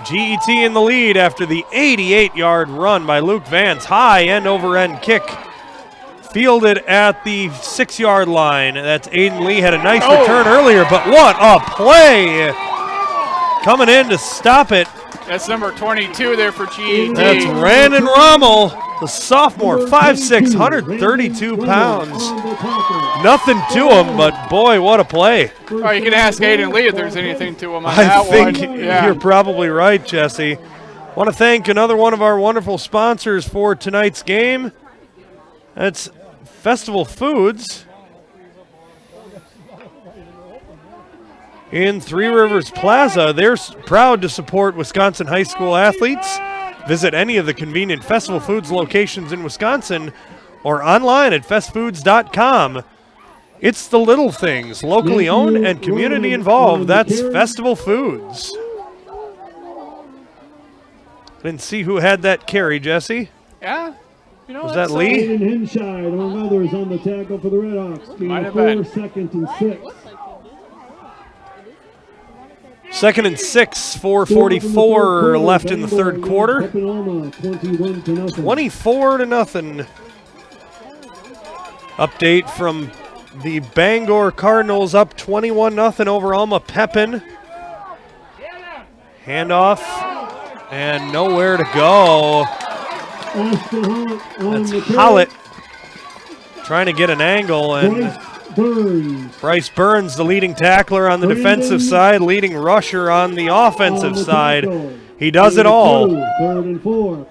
GET in the lead after the 88-yard run by Luke Vance. High end-over-end kick fielded at the 6-yard line. That's Aiden Lee. Had a nice return earlier, but what a play! Coming in to stop it. That's number 22 there for GET. That's Brandon Rommel, the sophomore, 5'6", 132 pounds. Nothing to him, but boy, what a play. Oh, you can ask Aiden Lee if there's anything to him on that one. I think you're probably right, Jesse. Want to thank another one of our wonderful sponsors for tonight's game. That's Festival Foods in Three Rivers Plaza. They're proud to support Wisconsin high school athletes. Visit any of the convenient Festival Foods locations in Wisconsin or online at festfoods.com. It's the little things, locally owned and community involved. That's Festival Foods. Didn't see who had that carry, Jesse. Yeah. You know, was that Lee? Aiden Henscheid, among others, on the tackle for the Red Hawks. Might have 4, been. 2nd and 6. 2nd and 6, 4:44 left in the third quarter. 24 to nothing. Update from the Bangor Cardinals, up 21-0 over Alma Pepin. Handoff and nowhere to go. That's Hollett trying to get an angle, and Bryce Burns, the leading tackler on the defensive side, leading rusher on the offensive side. He does it all. 3rd and 4.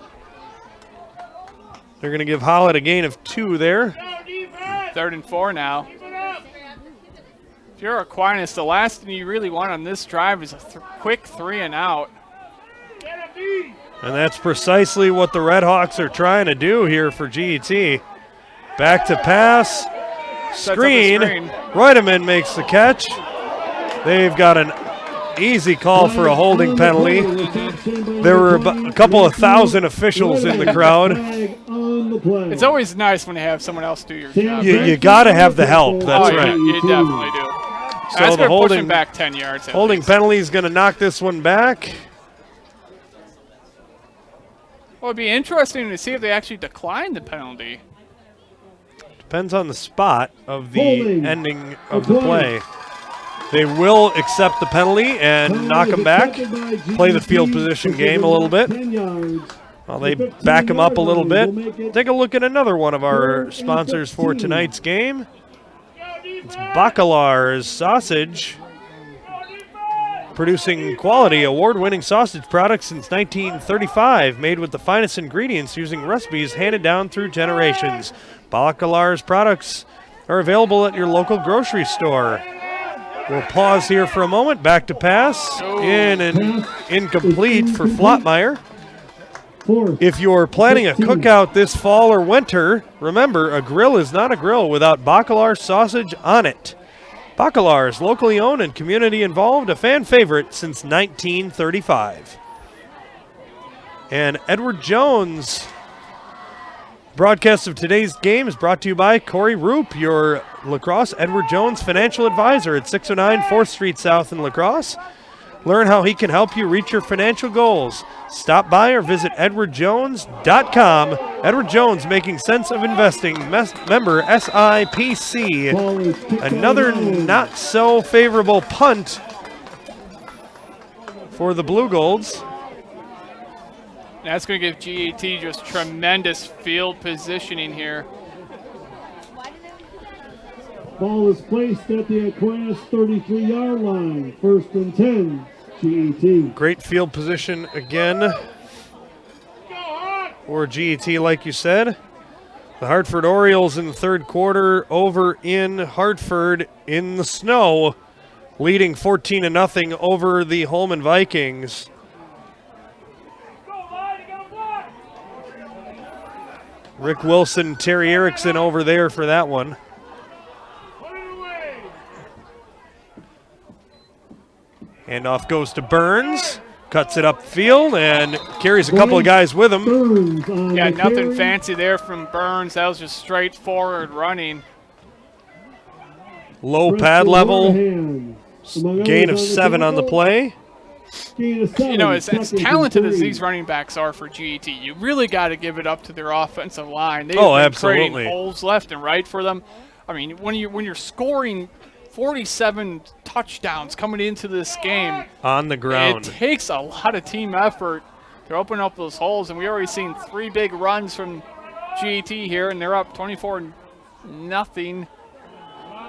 They're going to give Hollett a gain of 2 there. 3rd and 4 now. If you're Aquinas, the last thing you really want on this drive is a quick 3 and out. And that's precisely what the Red Hawks are trying to do here for GET. Back to pass. Screen. Reutemann makes the catch. They've got an easy call for a holding penalty. There were a couple of thousand officials in the crowd. It's always nice when you have someone else do your job. You got to have the help. That's right. You definitely do. So That's the going to push him back 10 yards. Holding penalty is going to knock this one back. Well, it'd be interesting to see if they actually decline the penalty. Depends on the spot of the Holding. ending of the play. They will accept the penalty and knock him back, play the field position game a little bit. While they back him up a little bit, take a look at another one of our sponsors for tonight's game. It's Bacalar's Sausage, producing quality, award-winning sausage products since 1935, made with the finest ingredients using recipes handed down through generations. Bacalar's products are available at your local grocery store. We'll pause here for a moment. Back to pass. In and incomplete for Flottmeyer. If you're planning a cookout this fall or winter, remember, a grill is not a grill without Bacalar sausage on it. Bacalar is locally owned and community involved, a fan favorite since 1935. And Edward Jones. Broadcast of today's game is brought to you by Corey Roop, your La Crosse Edward Jones financial advisor at 609 4th Street South in La Crosse. Learn how he can help you reach your financial goals. Stop by or visit edwardjones.com. Edward Jones, making sense of investing. Member SIPC. Another not so favorable punt for the Blue Golds. That's going to give GET just tremendous field positioning here. Ball is placed at the Aquinas 33-yard line. 1st and 10, GET. Great field position again for GET, like you said. The Hartford Orioles in the third quarter over in Hartford in the snow, leading 14-0 over the Holman Vikings. Rick Wilson, Terry Erickson over there for that one. Handoff goes to Burns, cuts it upfield, and carries a couple of guys with him. Yeah, nothing fancy there from Burns. That was just straightforward running. Low pad level, gain of 7 on the play. You know, as talented as these running backs are for GET, you really got to give it up to their offensive line. They've been creating holes left and right for them. I mean, when you're scoring 47 touchdowns coming into this game on the ground, it takes a lot of team effort to open up those holes. And we already seen 3 big runs from GET here, and they're up 24-0.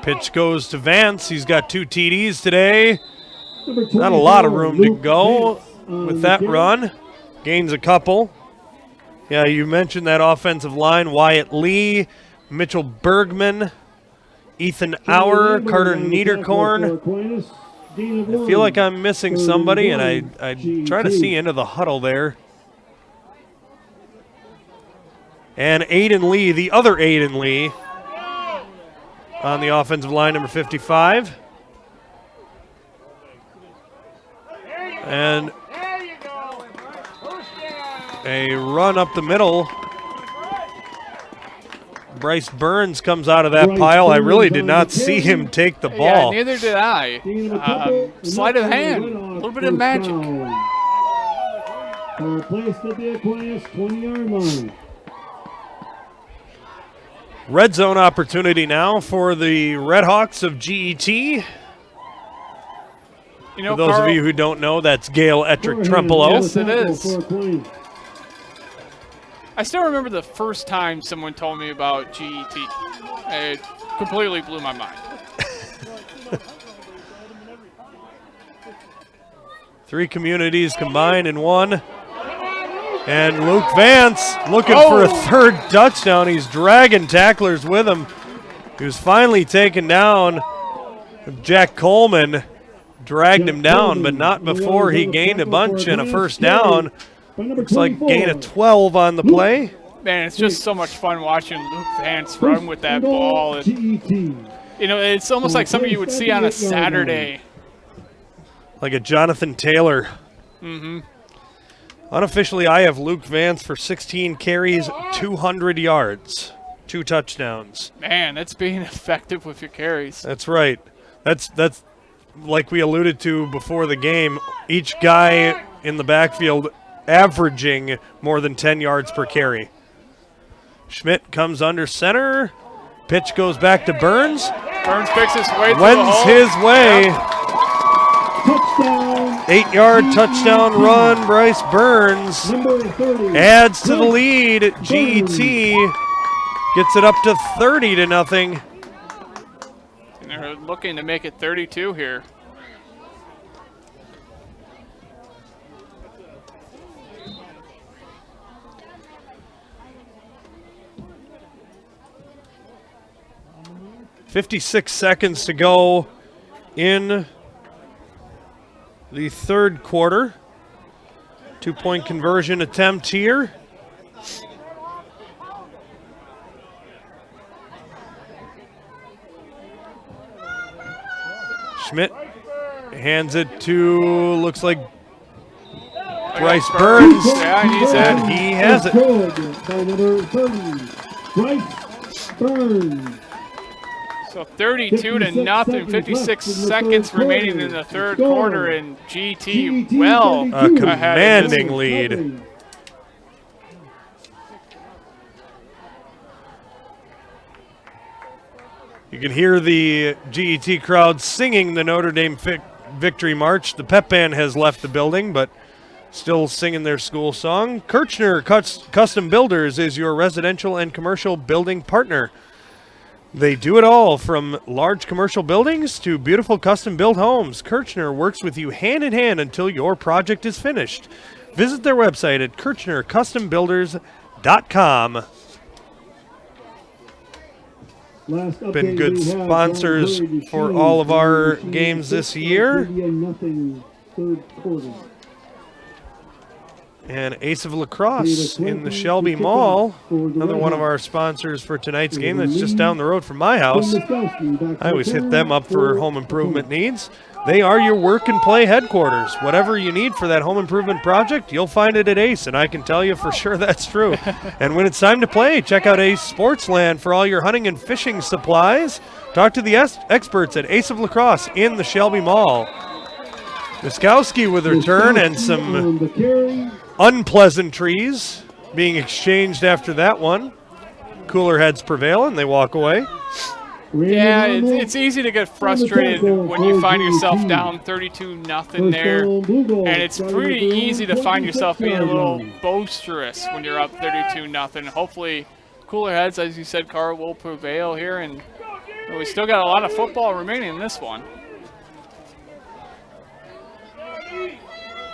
Pitch goes to Vance. He's got 2 TDs today. Not a lot of room to go with that run. Gains a couple. Yeah, you mentioned that offensive line. Wyatt Lee, Mitchell Bergman, Ethan Auer, Carter Niederkorn. I feel like I'm missing somebody, and I try to see into the huddle there. And Aiden Lee, the other Aiden Lee, on the offensive line, number 55. And a run up the middle. Bryce Burns comes out of that pile. I really did not see him take the ball. Yeah, neither did I. Sleight of hand, a little bit of magic. Placed at the Aquinas 20-yard line. Red zone opportunity now for the Redhawks of GET. You know, for those Carl, of you who don't know, that's Gail Ettrick-Trempolo. Yes, it is. I still remember the first time someone told me about GET. It completely blew my mind. 3 communities combined in one. And Luke Vance looking for a 3rd touchdown. He's dragging tacklers with him. He was finally taken down. Jack Coleman dragged him down, but not before he gained a bunch and a 1st down. Looks like gain of 12 on the play. Man, it's just so much fun watching Luke Vance run with that ball. And, you know, it's almost like something you would see on a Saturday. Like a Jonathan Taylor. Mm-hmm. Unofficially, I have Luke Vance for 16 carries, 200 yards, 2 touchdowns. Man, that's being effective with your carries. That's right. That's like we alluded to before the game. Each guy in the backfield averaging more than 10 yards per carry. Schmidt comes under center. Pitch goes back to Burns. Burns picks his way through Wends the hole. his way. Touchdown. 8-yard touchdown run. Bryce Burns adds to the lead. GET gets it up to 30-0. And they're looking to make it 32 here. .56 seconds to go in the third quarter. 2-point conversion attempt here. Schmidt hands it to, looks like Bryce Burns. Yeah, he's and he has it. By number 30, Bryce Burns. So 32-0, 56 seconds remaining in the third quarter, and GT well a commanding lead. You can hear the GET crowd singing the Notre Dame victory march. The pep band has left the building, but still singing their school song. Kirchner Custom Builders is your residential and commercial building partner. They do it all, from large commercial buildings to beautiful custom-built homes. Kirchner works with you hand in hand until your project is finished. Visit their website at kirchnercustombuilders.com. Been good sponsors for all of our games this year. And Ace of Lacrosse in the Shelby Mall, another one of our sponsors for tonight's game that's just down the road from my house. I always hit them up for home improvement needs. They are your work and play headquarters. Whatever you need for that home improvement project, you'll find it at Ace, and I can tell you for sure that's true. And when it's time to play, check out Ace Sportsland for all your hunting and fishing supplies. Talk to the experts at Ace of Lacrosse in the Shelby Mall. Miskowski with a return and some unpleasantries being exchanged after that one. Cooler heads prevail and they walk away. Yeah, it's easy to get frustrated when you find yourself down 32-0 there, and it's pretty easy to find yourself being a little boisterous when you're up 32-0. Hopefully, cooler heads, as you said, Carl, will prevail here, and we still got a lot of football remaining in this one.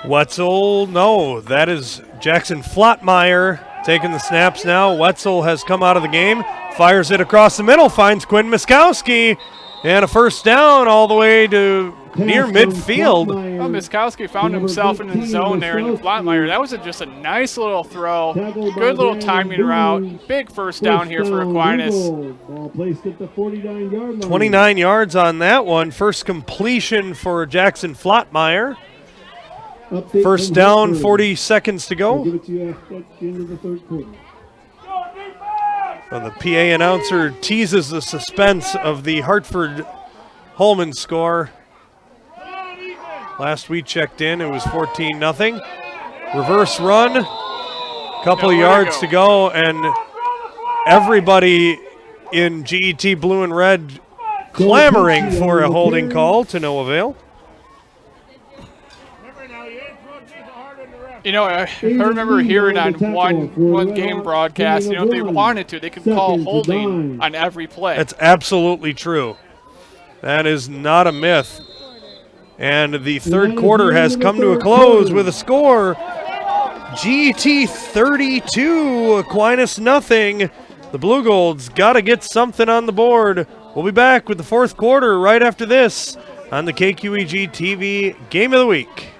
Wetzel, no, that is Jackson Flottmeyer taking the snaps now. Wetzel has come out of the game, fires it across the middle, finds Quinn Miskowski, and a first down all the way to near midfield. Well, Miskowski found himself in the zone there in the Flottmeyer. That was just a nice little throw, good little timing route, big first down here for Aquinas. 29 yards on that one, first completion for Jackson Flottmeyer. First down, 40 seconds to go. The PA announcer teases the suspense of the Hartford-Holman score. Last we checked in, it was 14-0. Reverse run, couple of yards to go, and everybody in GET blue and red clamoring for a holding call to no avail. You know, I remember hearing on one game broadcast, you know, if they wanted to, they could call holding on every play. That's absolutely true. That is not a myth. And the third quarter has come to a close with a score. GET 32, Aquinas nothing. The Blue Golds got to get something on the board. We'll be back with the fourth quarter right after this on the KQEG TV Game of the Week.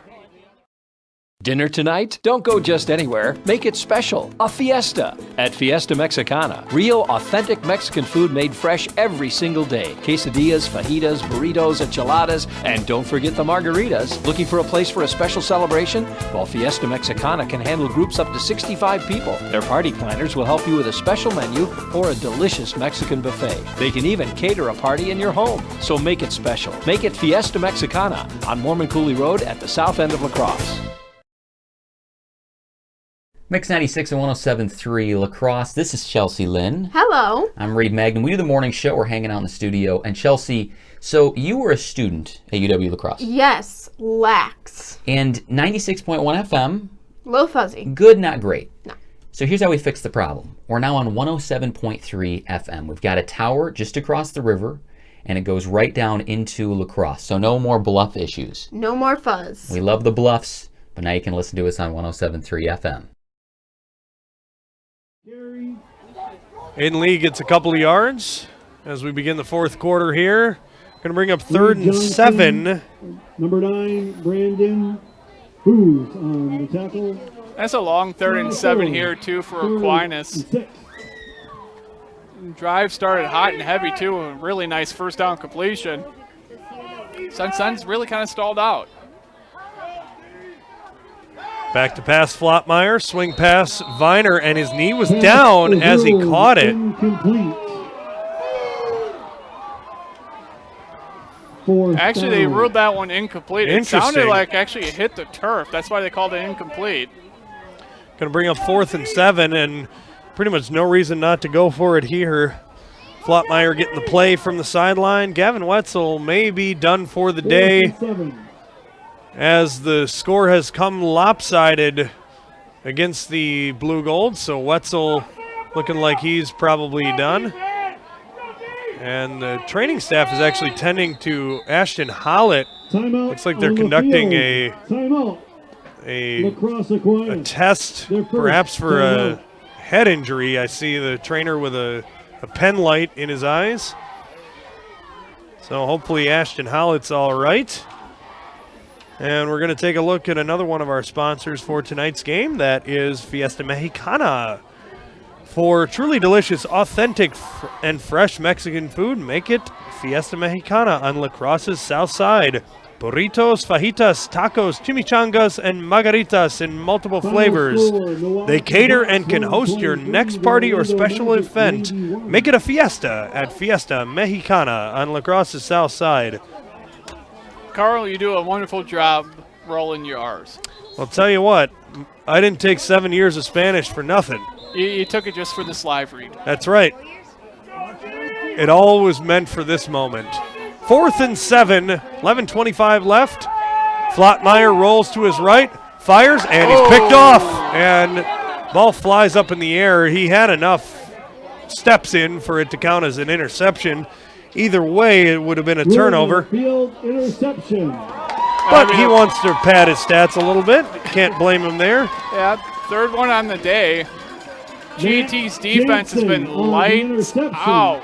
Dinner tonight? Don't go just anywhere. Make it special. A fiesta at Fiesta Mexicana. Real, authentic Mexican food made fresh every single day. Quesadillas, fajitas, burritos, enchiladas, and don't forget the margaritas. Looking for a place for a special celebration? Well, Fiesta Mexicana can handle groups up to 65 people. Their party planners will help you with a special menu or a delicious Mexican buffet. They can even cater a party in your home. So make it special. Make it Fiesta Mexicana on Mormon Cooley Road at the south end of La Crosse. Mix 96 and 107.3 Lacrosse. This is Chelsea Lynn. Hello. I'm Reed Magnum. We do the morning show. We're hanging out in the studio. And Chelsea, so you were a student at UW Lacrosse. Yes, lax. And 96.1 FM. Low fuzzy. Good, not great. No. So here's how we fix the problem. We're now on 107.3 FM. We've got a tower just across the river, and it goes right down into Lacrosse. So no more bluff issues. No more fuzz. We love the bluffs, but now you can listen to us on 107.3 FM. Aiden gets a couple of yards as we begin the fourth quarter here. Going to bring up 3rd and 7. Number 9, Brandon Booth on the tackle. That's a long 3rd and 7 here, too, for Aquinas. Drive started hot and heavy, too. A really nice first down completion. Sun's really kind of stalled out. Back to pass Flotmeyer, swing pass Viner, and his knee was down as he caught it. Actually, they ruled that one incomplete. It sounded like actually it hit the turf. That's why they called it incomplete. Going to bring up 4th and 7, and pretty much no reason not to go for it here. Flotmeyer getting the play from the sideline. Gavin Wetzel may be done for the day, as the score has come lopsided against the Blue Gold. So Wetzel looking like he's probably done. And the training staff is actually tending to Ashton Hollett. Looks like they're conducting a test, perhaps for a head injury. I see the trainer with a pen light in his eyes. So hopefully Ashton Hollett's all right. And we're going to take a look at another one of our sponsors for tonight's game. That is Fiesta Mexicana. For truly delicious, authentic, and fresh Mexican food, make it Fiesta Mexicana on La Crosse's south side. Burritos, fajitas, tacos, chimichangas, and margaritas in multiple flavors. They cater and can host your next party or special event. Make it a fiesta at Fiesta Mexicana on La Crosse's south side. Carl, you do a wonderful job rolling your R's. I'll tell you what, I didn't take 7 years of Spanish for nothing. You took it just for this live read. That's right. It all was meant for this moment. 4th and 7, 11:25 left. Flotmeyer rolls to his right, fires, and he's picked off. And ball flies up in the air. He had enough steps in for it to count as an interception. Either way, it would have been a turnover. Field interception. But he wants to pad his stats a little bit. Can't blame him there. Yeah, 3rd one on the day. GT's defense has been lights out.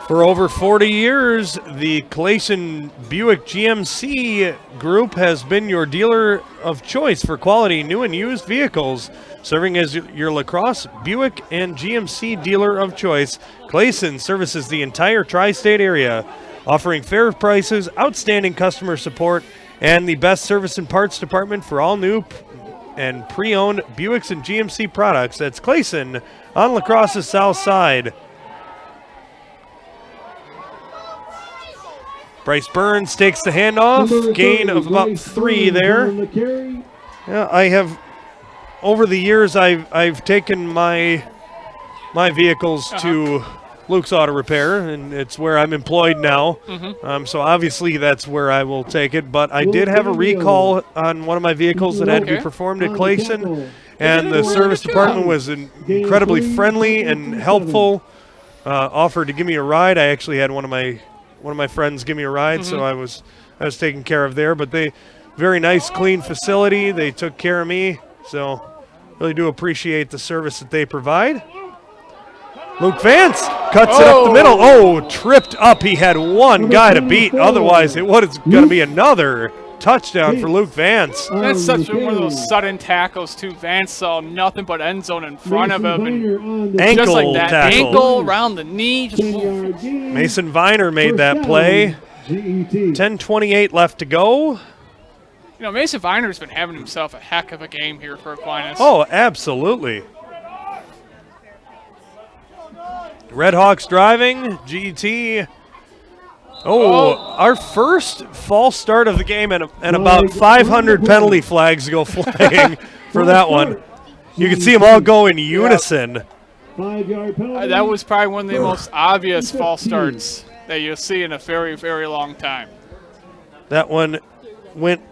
For over 40 years, the Clayson Buick GMC Group has been your dealer of choice for quality new and used vehicles. Serving as your La Crosse, Buick, and GMC dealer of choice, Clayson services the entire tri-state area, offering fair prices, outstanding customer support, and the best service and parts department for all new and pre-owned Buicks and GMC products. That's Clayson on La Crosse's south side. Bryce Burns takes the handoff, gain of about 3 there. Yeah, I have, over the years, I've taken my vehicles to Luke's Auto Repair, and it's where I'm employed now. So obviously that's where I will take it. But I did have a recall on one of my vehicles that had to be performed at Clayson, and the service department was incredibly friendly and helpful. Offered to give me a ride. I actually had one of my friends give me a ride, so I was taken care of there. But they, very nice, clean facility. They took care of me, so really do appreciate the service that they provide. Luke Vance cuts it up the middle. Oh, tripped up. He had one guy to beat. Otherwise, it was going to be another touchdown for Luke Vance. That's such one of those sudden tackles, too. Vance saw nothing but end zone in front of him. And ankle just like that, tackle. Ankle around the knee. Just Mason Viner made that play. 10:28 left to go. You know, Mason Viner's been having himself a heck of a game here for Aquinas. Oh, absolutely. Red Hawks driving. GT Our first false start of the game, and about 500 penalty flags go flying for that one. You can see them all go in unison. 5-yard penalty. That was probably one of the most obvious false starts that you'll see in a very, very long time. That one went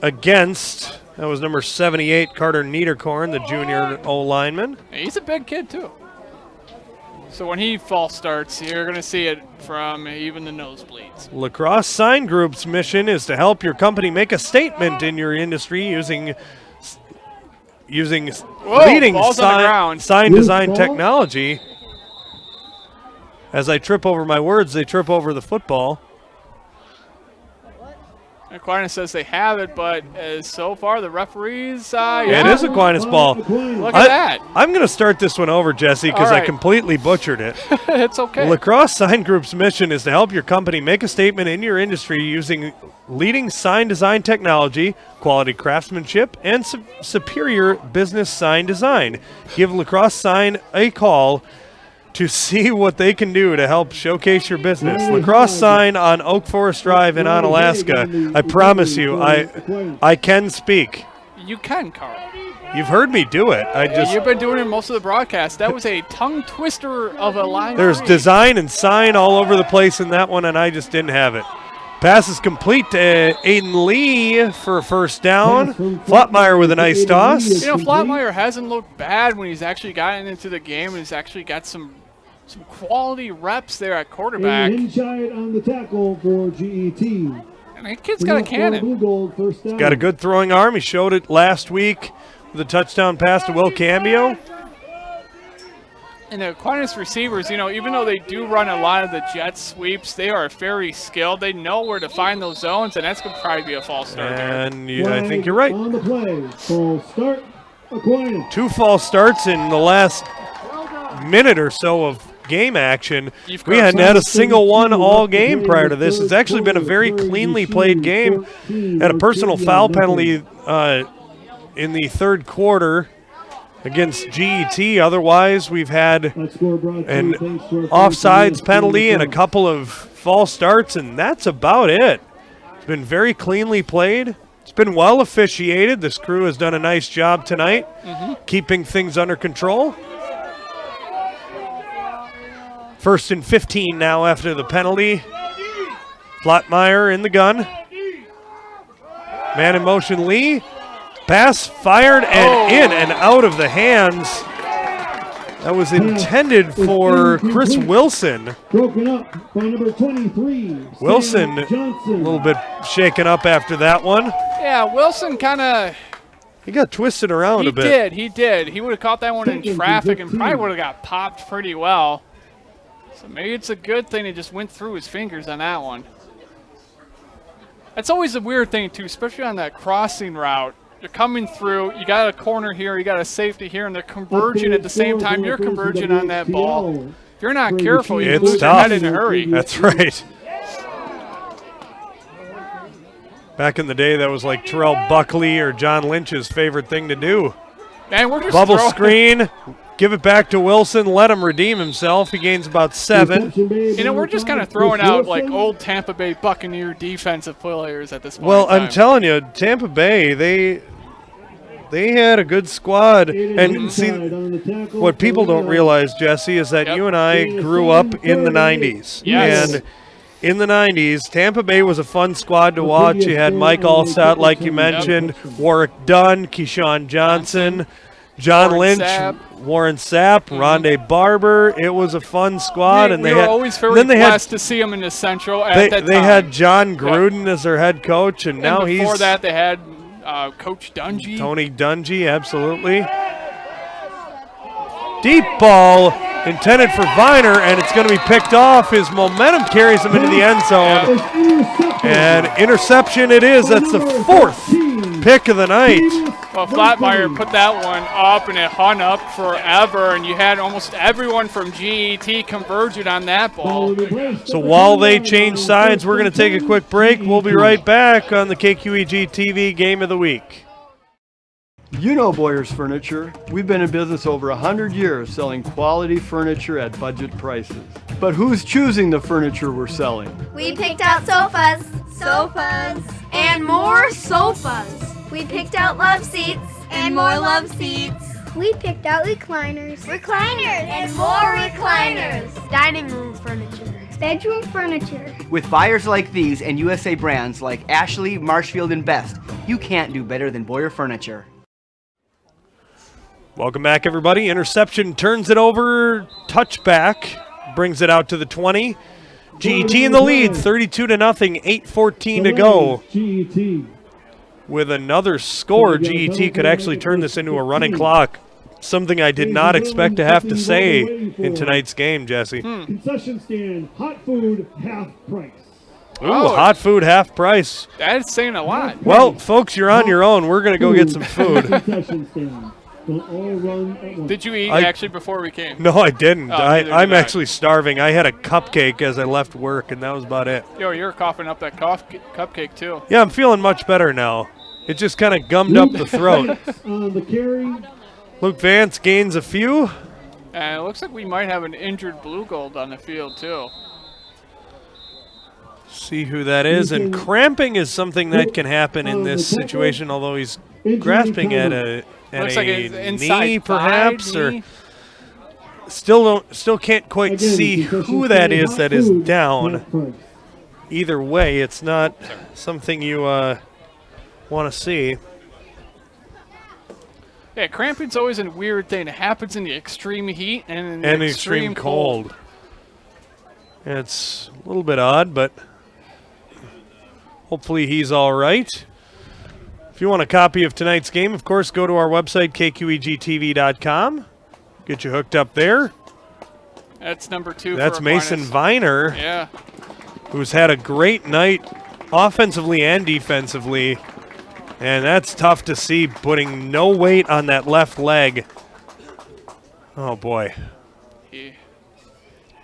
against, that was number 78, Carter Niederkorn, the junior O-lineman. He's a big kid, too. So when he false starts, you're going to see it from even the nosebleeds. Lacrosse Sign Group's mission is to help your company make a statement in your industry using leading sign design technology. As I trip over my words, they trip over the football. Aquinas says they have it, but so far the referees, It is Aquinas ball. Look at that. I'm going to start this one over, Jesse, because I completely butchered it. It's okay. Lacrosse Sign Group's mission is to help your company make a statement in your industry using leading sign design technology, quality craftsmanship, and superior business sign design. Give Lacrosse Sign a call to see what they can do to help showcase your business. Lacrosse Sign on Oak Forest Drive in Onalaska. I promise you, I can speak. You can, Carl. You've heard me do it. You've been doing it most of the broadcast. That was a tongue twister of a line. There's design and sign all over the place in that one, and I just didn't have it. Pass is complete to Aiden Lee for a first down. Flatmeyer with a nice toss. You know, Flatmeyer hasn't looked bad when he's actually gotten into the game and he's actually got some quality reps there at quarterback. Inside on the tackle for GET. And that kid's got a cannon. He's got a good throwing arm. He showed it last week with a touchdown pass to Will Cambio. And the Aquinas receivers, you know, even though they do run a lot of the jet sweeps, they are very skilled. They know where to find those zones, and that's going to probably be a false start and I think you're right. On the play, false start, Aquinas. 2 false starts in the last minute or so of game action. We hadn't had a single one all game prior to this. It's actually been a very cleanly played game. Had a personal foul penalty in the third quarter against GET. Otherwise, we've had an offsides penalty and a couple of false starts, and that's about it. It's been very cleanly played. It's been well officiated. This crew has done a nice job tonight, keeping things under control. 1st and 15 now after the penalty. Flatmeyer in the gun. Man in motion, Lee. Pass fired and in and out of the hands. That was intended for Chris Wilson. Broken up by number 23. Wilson a little bit shaken up after that one. Yeah, Wilson kind of... He got twisted around a bit. He did. He would have caught that one in traffic and probably would have got popped pretty well. So maybe it's a good thing it just went through his fingers on that one. That's always a weird thing, too, especially on that crossing route. You're coming through, you got a corner here, you got a safety here, and they're converging at the same time you're converging on that ball. If you're not careful, you lose your head in a hurry. That's right. Back in the day, that was like Terrell Buckley or John Lynch's favorite thing to do. Man, we're just bubble screen. Give it back to Wilson. Let him redeem himself. He gains about 7. You know, we're just kind of throwing out like old Tampa Bay Buccaneer defensive players at this point. Well, I'm telling you, Tampa Bay, they had a good squad. And see, what people don't realize, Jesse, is that you and I grew up in the 90s. Yes. And in the 90s, Tampa Bay was a fun squad to watch. You had Mike Allstott, like you mentioned, Warwick Dunn, Keyshawn Johnson, John Lynch, Warren Sapp, Rondé Barber. It was a fun squad, and we were always very blessed to see them in the Central at that time. They had John Gruden as their head coach, and now before that they had Coach Dungy. Tony Dungy, absolutely. Deep ball intended for Viner, and it's going to be picked off. His momentum carries him into the end zone. And interception it is. That's the 4th pick of the night. Well, Flatmeyer put that one up, and it hung up forever, and you had almost everyone from GET converging on that ball. So while they change sides, we're going to take a quick break. We'll be right back on the KQEG TV Game of the Week. You know Boyer's Furniture. We've been in business over 100 years selling quality furniture at budget prices. But who's choosing the furniture we're selling? We picked out sofas, sofas, and more sofas. We picked out love seats, and more love seats. We picked out recliners, And more recliners. Dining room furniture. bedroom furniture. With buyers like these and USA brands like Ashley, Marshfield, and Best, you can't do better than Boyer Furniture. Welcome back, everybody. Interception turns it over. Touchback brings it out to the 20. GET in the lead, 32-0, 8:14 to go. GET. With another score, GET could actually turn this into a running clock. Something I did not expect to have to say in tonight's game, Jesse. Concession stand, hot food, half price. Ooh, hot food, half price. That's saying a lot. Well, folks, you're on your own. We're going to go get some food. Concession stand. They'll all run at once. Did you eat actually before we came? No, I didn't. Oh, neither did I'm I. actually starving. I had a cupcake as I left work, and that was about it. Yo, you're coughing up that cupcake too. Yeah, I'm feeling much better now. It just kind of gummed up the throat. On the carry. Luke Vance gains a few. And it looks like we might have an injured blue gold on the field too. See who that is. And cramping is something that can happen in this situation, although he's grasping at a Looks like it's inside knee, thigh, perhaps, knee. or still can't quite see who that is down. Either way, it's not something you want to see. Yeah, cramping's always a weird thing. It happens in the extreme heat and in the And extreme cold. It's a little bit odd, but hopefully he's all right. If you want a copy of tonight's game, of course, go to our website, kqegtv.com. Get you hooked up there. That's number 2 That's for Mason Aquinas. Viner, Yeah. who's had a great night offensively and defensively. And that's tough to see, putting no weight on that left leg. Oh, boy. Yeah.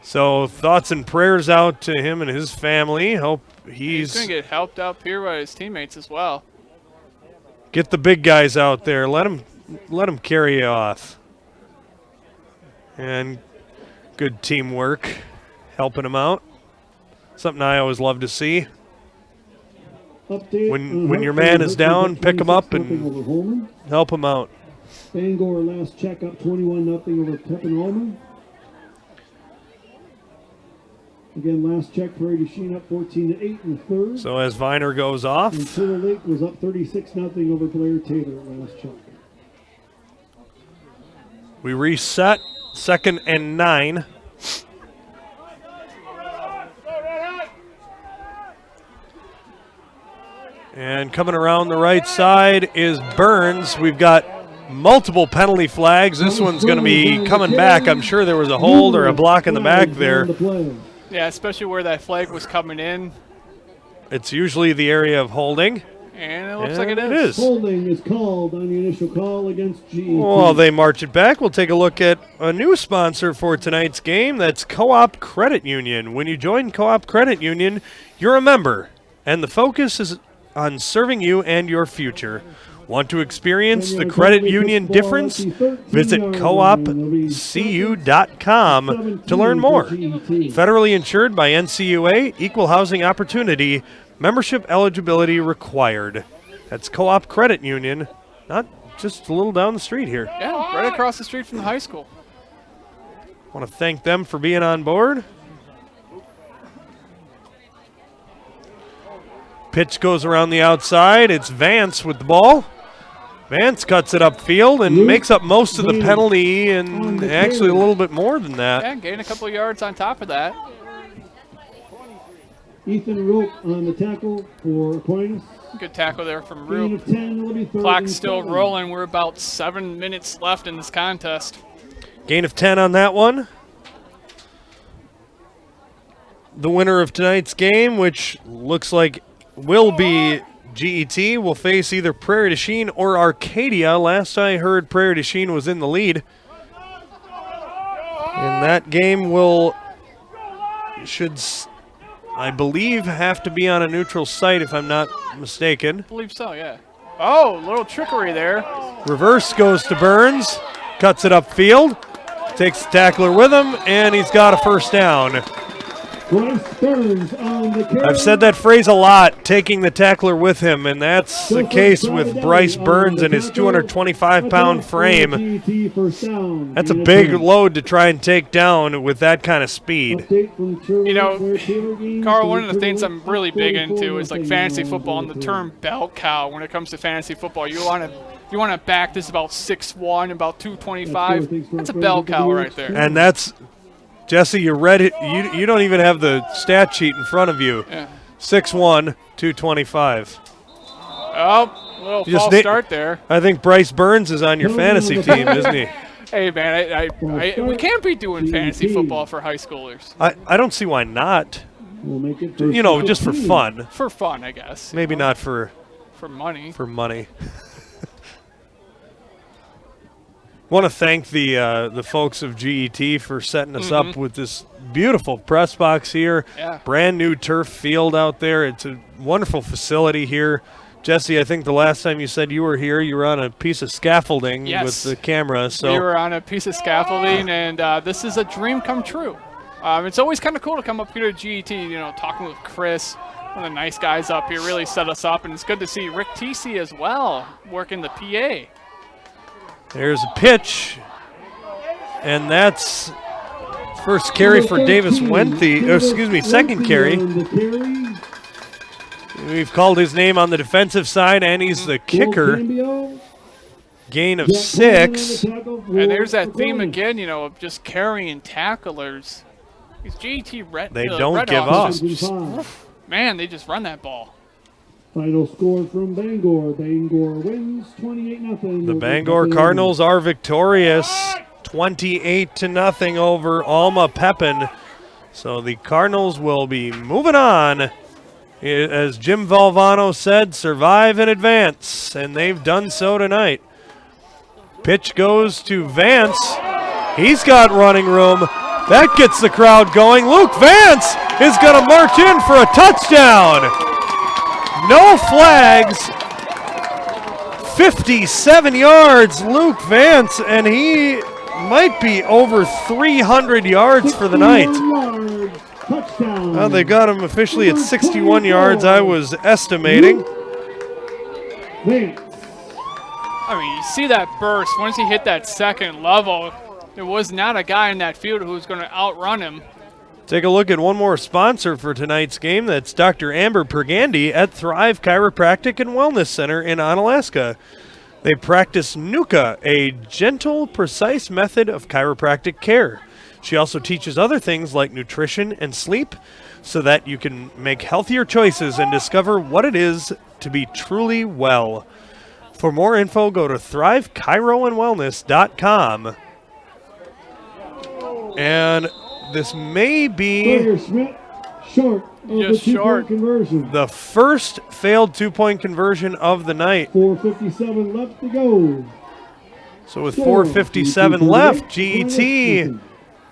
So thoughts and prayers out to him and his family. Hope He's going to get helped up here by his teammates as well. Get the big guys out there. Let them carry you off. And good teamwork, helping him out. Something I always love to see. When your man is down, pick him up and help him out. Bangor last check up 21-0 over Peppenholmen. Again, last check, Prairie du Chien up 14-8 in the third. So as Viner goes off, And Turtle Lake was up 36-0 over Blair Taylor last check. we reset. 2nd and 9. And coming around the right side is Burns. We've got multiple penalty flags. This one's going to be coming back. I'm sure there was a hold or a block in the back there. Yeah, especially where that flag was coming in. It's usually the area of holding. And it looks like it is. Holding is called on the initial call against GET. While they march it back, we'll take a look at a new sponsor for tonight's game. That's Co-op Credit Union. When you join Co-op Credit Union, you're a member, and the focus is on serving you and your future. Want to experience the credit union difference? Visit coopcu.com to learn more. Federally insured by NCUA, Equal Housing Opportunity, membership eligibility required. That's Co-op Credit Union, not just a little down the street here. Yeah, right across the street from the high school. Want to thank them for being on board. Pitch goes around the outside. It's Vance with the ball. Vance cuts it upfield and makes up most of the penalty, and actually a little bit more than that. Yeah, gain a couple of yards on top of that. Ethan Rope on the tackle for Aquinas. Good tackle there from Gain Roop. of 10, it'll be third Clock's and still 7. rolling. We're about 7 minutes left in this contest. Gain of 10 on that one. The winner of tonight's game, which looks like will be GET, will face either Prairie du Chien or Arcadia. Last I heard, Prairie du Chien was in the lead. And that game should, I believe, have to be on a neutral site if I'm not mistaken. I believe so, yeah. Oh, little trickery there. Reverse goes to Burns, cuts it upfield, takes the tackler with him, and he's got a first down. Bryce Burns on the carry. I've said that phrase a lot, taking the tackler with him, and that's the case with Bryce Burns and his 225-pound frame. That's a big load to try and take down with that kind of speed. You know, Carl, one of the things I'm really big into is like fantasy football and the term bell cow. When it comes to fantasy football, you want to back this about 6'1", about 225. That's a bell cow right there. And that's, Jesse, you read it. You don't even have the stat sheet in front of you. Yeah. 6'1", 225. Oh, little false start there. I think Bryce Burns is on your fantasy team, isn't he? Hey, man, we can't be doing fantasy football for high schoolers. I don't see why not. You know, just for fun. For fun, I guess. Maybe not for money. For money. Want to thank the folks of GET for setting us up with this beautiful press box here. Yeah. Brand new turf field out there. It's a wonderful facility here. Jesse, I think the last time you said you were here, you were on a piece of scaffolding with the camera. So we were on a piece of scaffolding, and this is a dream come true. It's always kind of cool to come up here to GET, you know, talking with Chris, one of the nice guys up here, really set us up, and it's good to see Rick Tc as well working the PA. There's a pitch, and that's first carry for Davis Wenthy. Excuse me, second carry. We've called his name on the defensive side, and he's the kicker. Gain of 6. And there's that theme again, you know, of just carrying tacklers. These GT They don't give up. Man, they just run that ball. Final score from Bangor. Bangor wins 28-0. The Bangor Cardinals are victorious, 28-0 over Alma Pepin. So the Cardinals will be moving on. As Jim Valvano said, survive and advance, and they've done so tonight. Pitch goes to Vance. He's got running room. That gets the crowd going. Luke Vance is going to march in for a touchdown. No flags. 57 yards, Luke Vance, and he might be over 300 yards for the night. Well, they got him officially at 61 yards, I was estimating. I mean, you see that burst. Once he hit that second level, there was not a guy in that field who was going to outrun him. Take a look at one more sponsor for tonight's game. That's Dr. Amber Pergandy at Thrive Chiropractic and Wellness Center in Onalaska. They practice NUCA, a gentle, precise method of chiropractic care. She also teaches other things like nutrition and sleep so that you can make healthier choices and discover what it is to be truly well. For more info, go to thrivechiroandwellness.com. And this may be short just short conversion. The first failed two-point conversion of the night. 4:57 left to go. So with 4:57 left, GET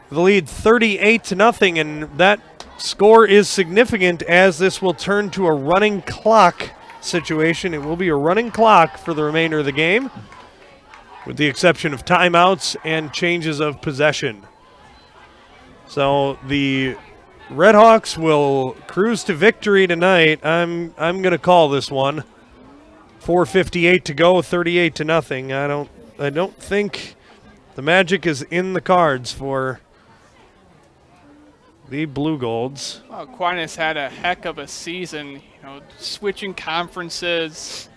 the lead 38-0, and that score is significant as this will turn to a running clock situation. It will be a running clock for the remainder of the game, with the exception of timeouts and changes of possession. So the Redhawks will cruise to victory tonight. I'm going to call this one. 4:58 to go, 38-0. I don't think the magic is in the cards for the Blue Golds. Well, Aquinas had a heck of a season, you know, switching conferences.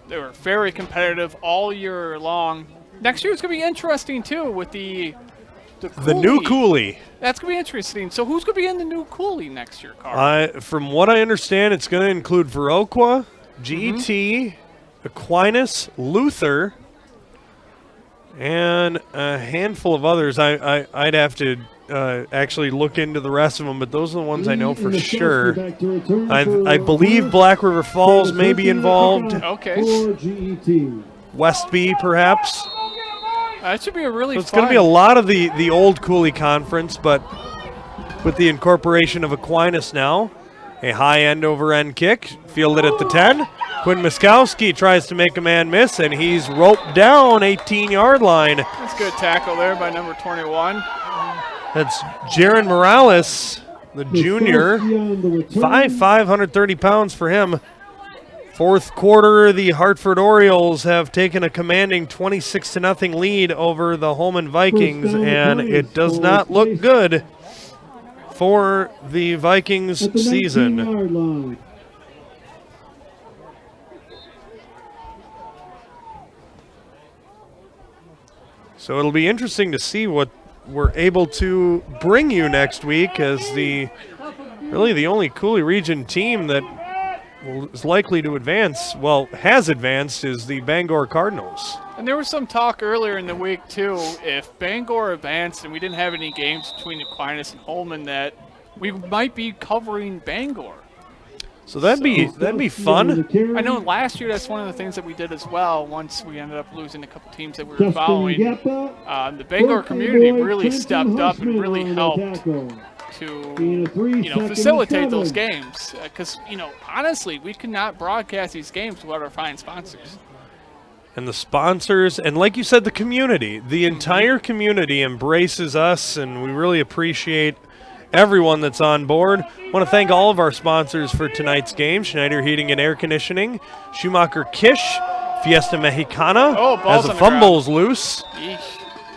They were very competitive all year long. Next year is going to be interesting too with the new Cooley. That's going to be interesting. So who's going to be in the new Cooley next year, Carl? From what I understand, it's going to include Viroqua, GET, Aquinas, Luther, and a handful of others. I'd have to actually look into the rest of them, but those are the ones I know for sure. I believe Black River Falls may be involved. Okay. Westby, perhaps. That should be a really It's going to be a lot of the old Cooley Conference, but with the incorporation of Aquinas now, a high end-over-end kick, fielded at the 10, Quinn Miskowski tries to make a man miss, and he's roped down 18-yard line. That's a good tackle there by number 21. That's Jaron Morales, the junior. 5'5", 130 pounds for him. Fourth quarter, the Hartford Orioles have taken a commanding 26-0 lead over the Holman Vikings, and it does not look good for the Vikings season. So it'll be interesting to see what we're able to bring you next week, as really the only Cooley Region team that is likely to advance, has advanced, is the Bangor Cardinals. And there was some talk earlier in the week, too, if Bangor advanced and we didn't have any games between Aquinas and Holman, that we might be covering Bangor. So that'd be fun. I know last year that's one of the things that we did as well. Once we ended up losing a couple teams that we were following, the Bangor community really stepped up and really helped to facilitate those games. Because honestly, we could not broadcast these games without our fine sponsors. And the sponsors, and like you said, the community, the entire community embraces us, and we really appreciate everyone that's on board. I want to thank all of our sponsors for tonight's game: Schneider Heating and Air Conditioning, Schumacher Kish, Fiesta Mexicana, as the fumble's loose,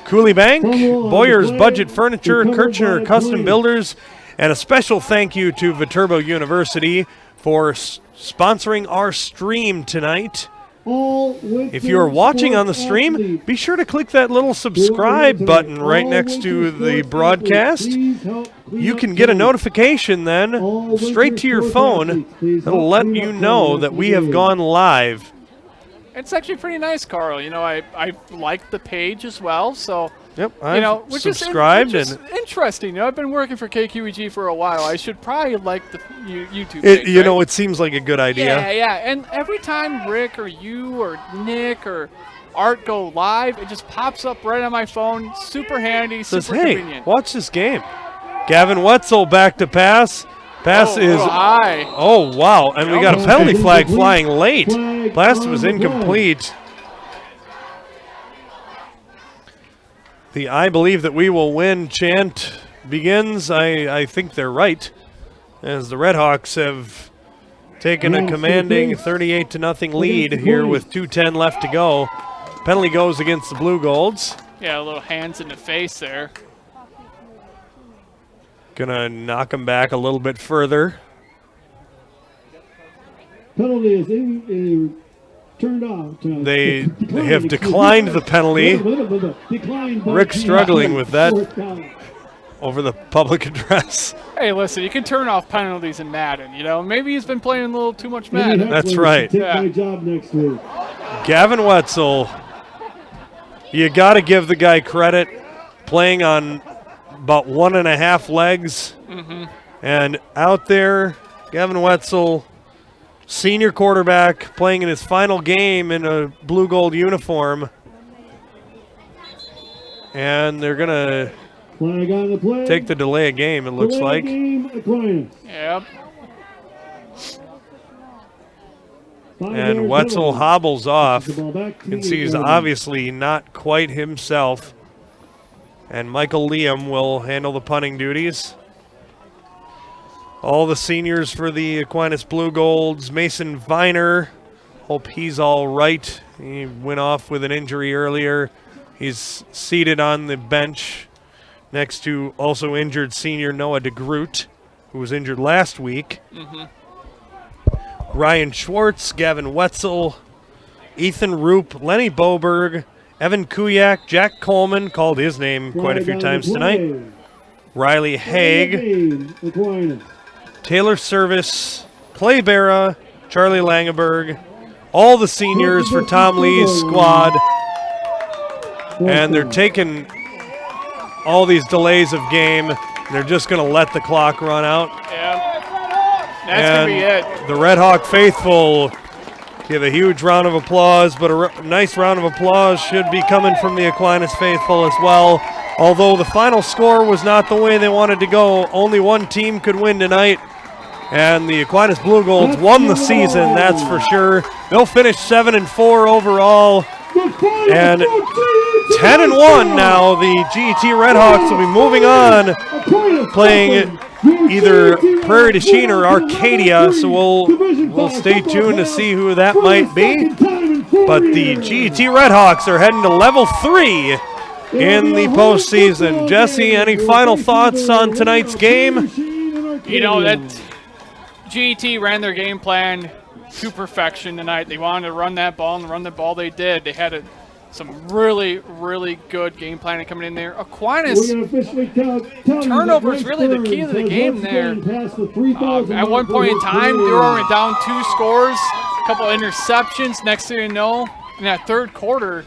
Cooley Bank, Boyer's Budget Furniture, Kirchner Custom Builders, and a special thank you to Viterbo University for sponsoring our stream tonight. If you're watching on the stream, be sure to click that little subscribe button right next to the broadcast. You can get a notification then straight to your phone that'll let you know that we have gone live. It's actually pretty nice, Carl. I like the page as well, so yep, I've subscribed. Which is interesting. I've been working for KQEG for a while. I should probably like the YouTube page. It seems like a good idea. Yeah. And every time Rick or you or Nick or Art go live, it just pops up right on my phone. Super handy, super convenient. Watch this game. Gavin Wetzel back to pass. Pass is high. Oh, wow. And we got a penalty flag flying late. Pass was incomplete. The "I believe that we will win" chant begins. I think they're right, as the Redhawks have taken a commanding 38-0 lead here with 2:10 left to go. Penalty goes against the Blue Golds. Yeah, a little hands in the face there. Gonna knock them back a little bit further. Penalty is turned off. They have declined the penalty. Rick struggling with that over the public address. Hey, listen, you can turn off penalties in Madden. Maybe he's been playing a little too much Madden. That's right. Take my job next week. Gavin Wetzel, you got to give the guy credit, playing on about 1.5 legs. And out there, Gavin Wetzel, senior quarterback, playing in his final game in a blue gold uniform. And they're going to take the delay of game, it looks like. Yep. And Wetzel hobbles off. You can see he's obviously not quite himself. And Michael Liam will handle the punting duties. All the seniors for the Aquinas Blue Golds. Mason Viner, hope he's all right. He went off with an injury earlier. He's seated on the bench next to also injured senior Noah DeGroot, who was injured last week. Ryan Schwartz, Gavin Wetzel, Ethan Roop, Lenny Boberg, Evan Kuyak, Jack Coleman, called his name quite a few times tonight. Riley Haig, Taylor Service, Clay Barra, Charlie Langeberg, all the seniors for Tom Lee's squad. And they're taking all these delays of game. They're just going to let the clock run out. Yeah, that's going to be it. The Red Hawk faithful give a huge round of applause, but a nice round of applause should be coming from the Aquinas faithful as well. Although the final score was not the way they wanted to go, only one team could win tonight. And the Aquinas Blue Golds won the season, that's for sure. They'll finish 7-4 overall. And 10-1 now. The GET Redhawks will be moving on, playing either Prairie du Chien or Arcadia. So we'll stay tuned to see who that might be. But the GET Redhawks are heading to level 3 in the postseason. Jesse, any final thoughts on tonight's game? You know, that GET ran their game plan to perfection tonight. They wanted to run that ball, and run the ball they did. They had some really, really good game planning coming in there. Aquinas, turnovers really the key to the game there. At one point in time, they were only down 2 scores, a couple interceptions. Next thing you know, in that third quarter,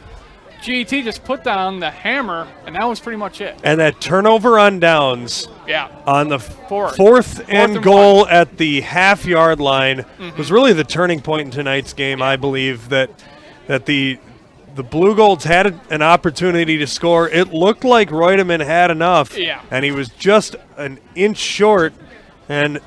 GET just put down the hammer, and that was pretty much it. And that turnover on downs on the fourth and goal at the half-yard line was really the turning point in tonight's game, I believe, that the Blue Golds had an opportunity to score. It looked like Reutemann had enough, and he was just an inch short, and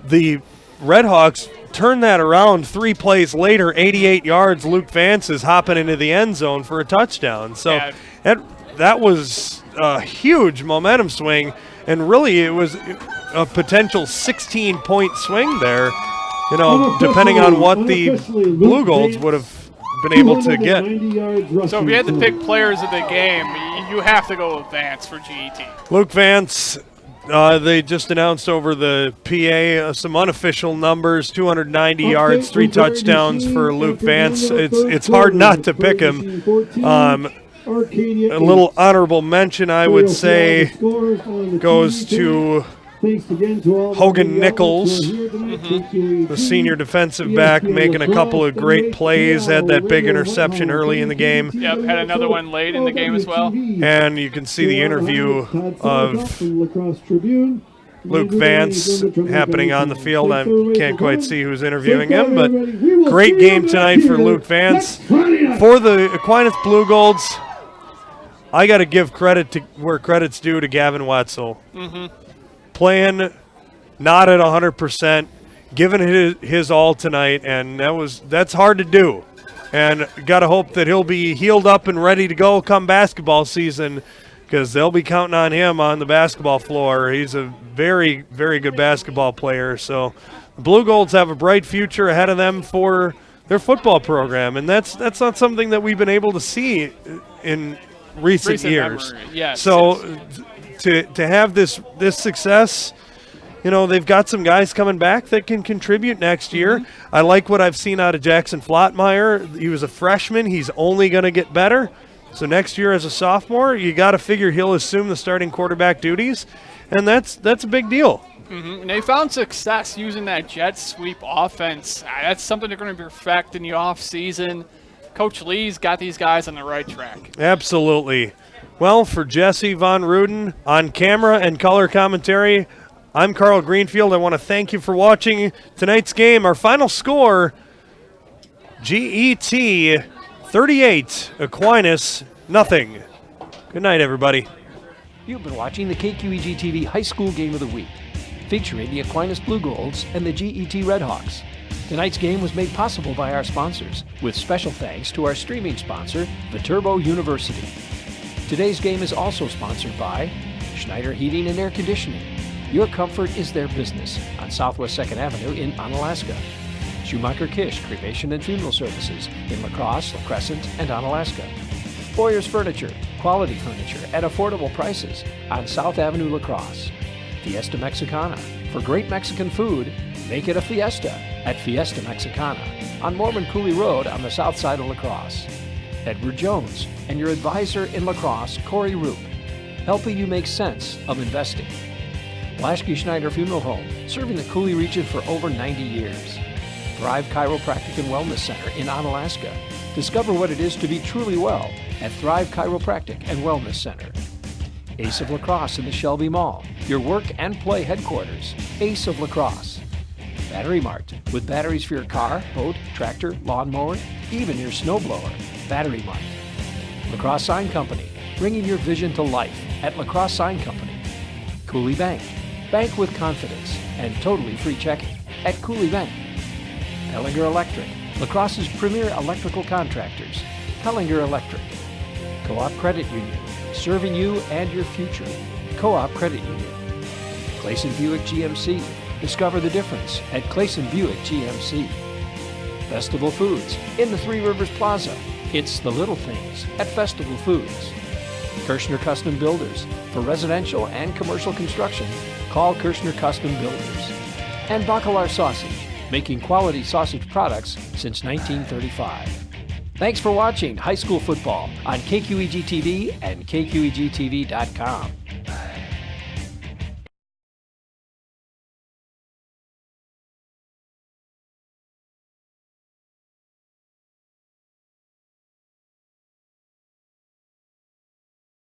the Redhawks turned that around 3 plays later, 88 yards. Luke Vance is hopping into the end zone for a touchdown. So that was a huge momentum swing, and really it was a potential 16-point swing there, you know, depending on what the Blue Golds would have been able to get. So if you had to pick players of the game, you have to go with Vance for GET. Luke Vance, they just announced over the PA some unofficial numbers: 290 yards, 3 touchdowns for Luke Vance. It's hard not to pick him. A little honorable mention, I would say, goes to Hogan Nichols, the senior defensive back, making a couple of great plays, had that big interception early in the game. Yep, had another one late in the game as well. And you can see the interview of Luke Vance happening on the field. I can't quite see who's interviewing him, but great game tonight for Luke Vance. For the Aquinas Blue Golds, I got to give credit to where credit's due to Gavin Wetzel. Playing not at 100%, giving his all tonight, and that's hard to do. And got to hope that he'll be healed up and ready to go come basketball season, because they'll be counting on him on the basketball floor. He's a very, very good basketball player. So the Blue Golds have a bright future ahead of them for their football program, and that's not something that we've been able to see in recent years. Yes, so to have this success, you know, they've got some guys coming back that can contribute next year. I like what I've seen out of Jackson Flottmeyer. He was a freshman. He's only going to get better. So next year as a sophomore, you got to figure he'll assume the starting quarterback duties, and that's a big deal. And they found success using that jet sweep offense. That's something they're going to perfect in the offseason. Coach Lee's got these guys on the right track. Absolutely. Well, for Jesse Von Ruden on camera and color commentary, I'm Carl Greenfield. I want to thank you for watching tonight's game. Our final score, GET 38, Aquinas nothing. Good night, everybody. You've been watching the KQEG-TV High School Game of the Week, featuring the Aquinas Blue Golds and the GET Redhawks. Tonight's game was made possible by our sponsors, with special thanks to our streaming sponsor, Viterbo University. Today's game is also sponsored by Schneider Heating and Air Conditioning. Your comfort is their business on Southwest 2nd Avenue in Onalaska. Schumacher Kish Cremation and Funeral Services in La Crosse, La Crescent, and Onalaska. Boyer's Furniture, quality furniture at affordable prices on South Avenue, La Crosse. Fiesta Mexicana, for great Mexican food, make it a fiesta at Fiesta Mexicana on Mormon Cooley Road on the south side of La Crosse. Edward Jones and your advisor in La Crosse, Corey Roop, helping you make sense of investing. Blaschke Schneider Funeral Home, serving the Cooley region for over 90 years. Thrive Chiropractic and Wellness Center in Onalaska. Discover what it is to be truly well at Thrive Chiropractic and Wellness Center. Ace of La Crosse in the Shelby Mall, your work and play headquarters. Ace of La Crosse. Battery Mart, with batteries for your car, boat, tractor, lawnmower, even your snowblower. Battery Mart. La Crosse Sign Company, bringing your vision to life at La Crosse Sign Company. Cooley Bank, bank with confidence and totally free checking at Cooley Bank. Hellinger Electric, La Crosse's premier electrical contractors. Hellinger Electric. Co-op Credit Union, serving you and your future. Co-op Credit Union. Clayson Buick GMC. Discover the difference at Clayson Buick GMC. Festival Foods in the Three Rivers Plaza. It's the little things at Festival Foods. Kirshner Custom Builders. For residential and commercial construction, call Kirshner Custom Builders. And Bacalar Sausage, making quality sausage products since 1935. Thanks for watching High School Football on KQEG TV and KQEGTV.com.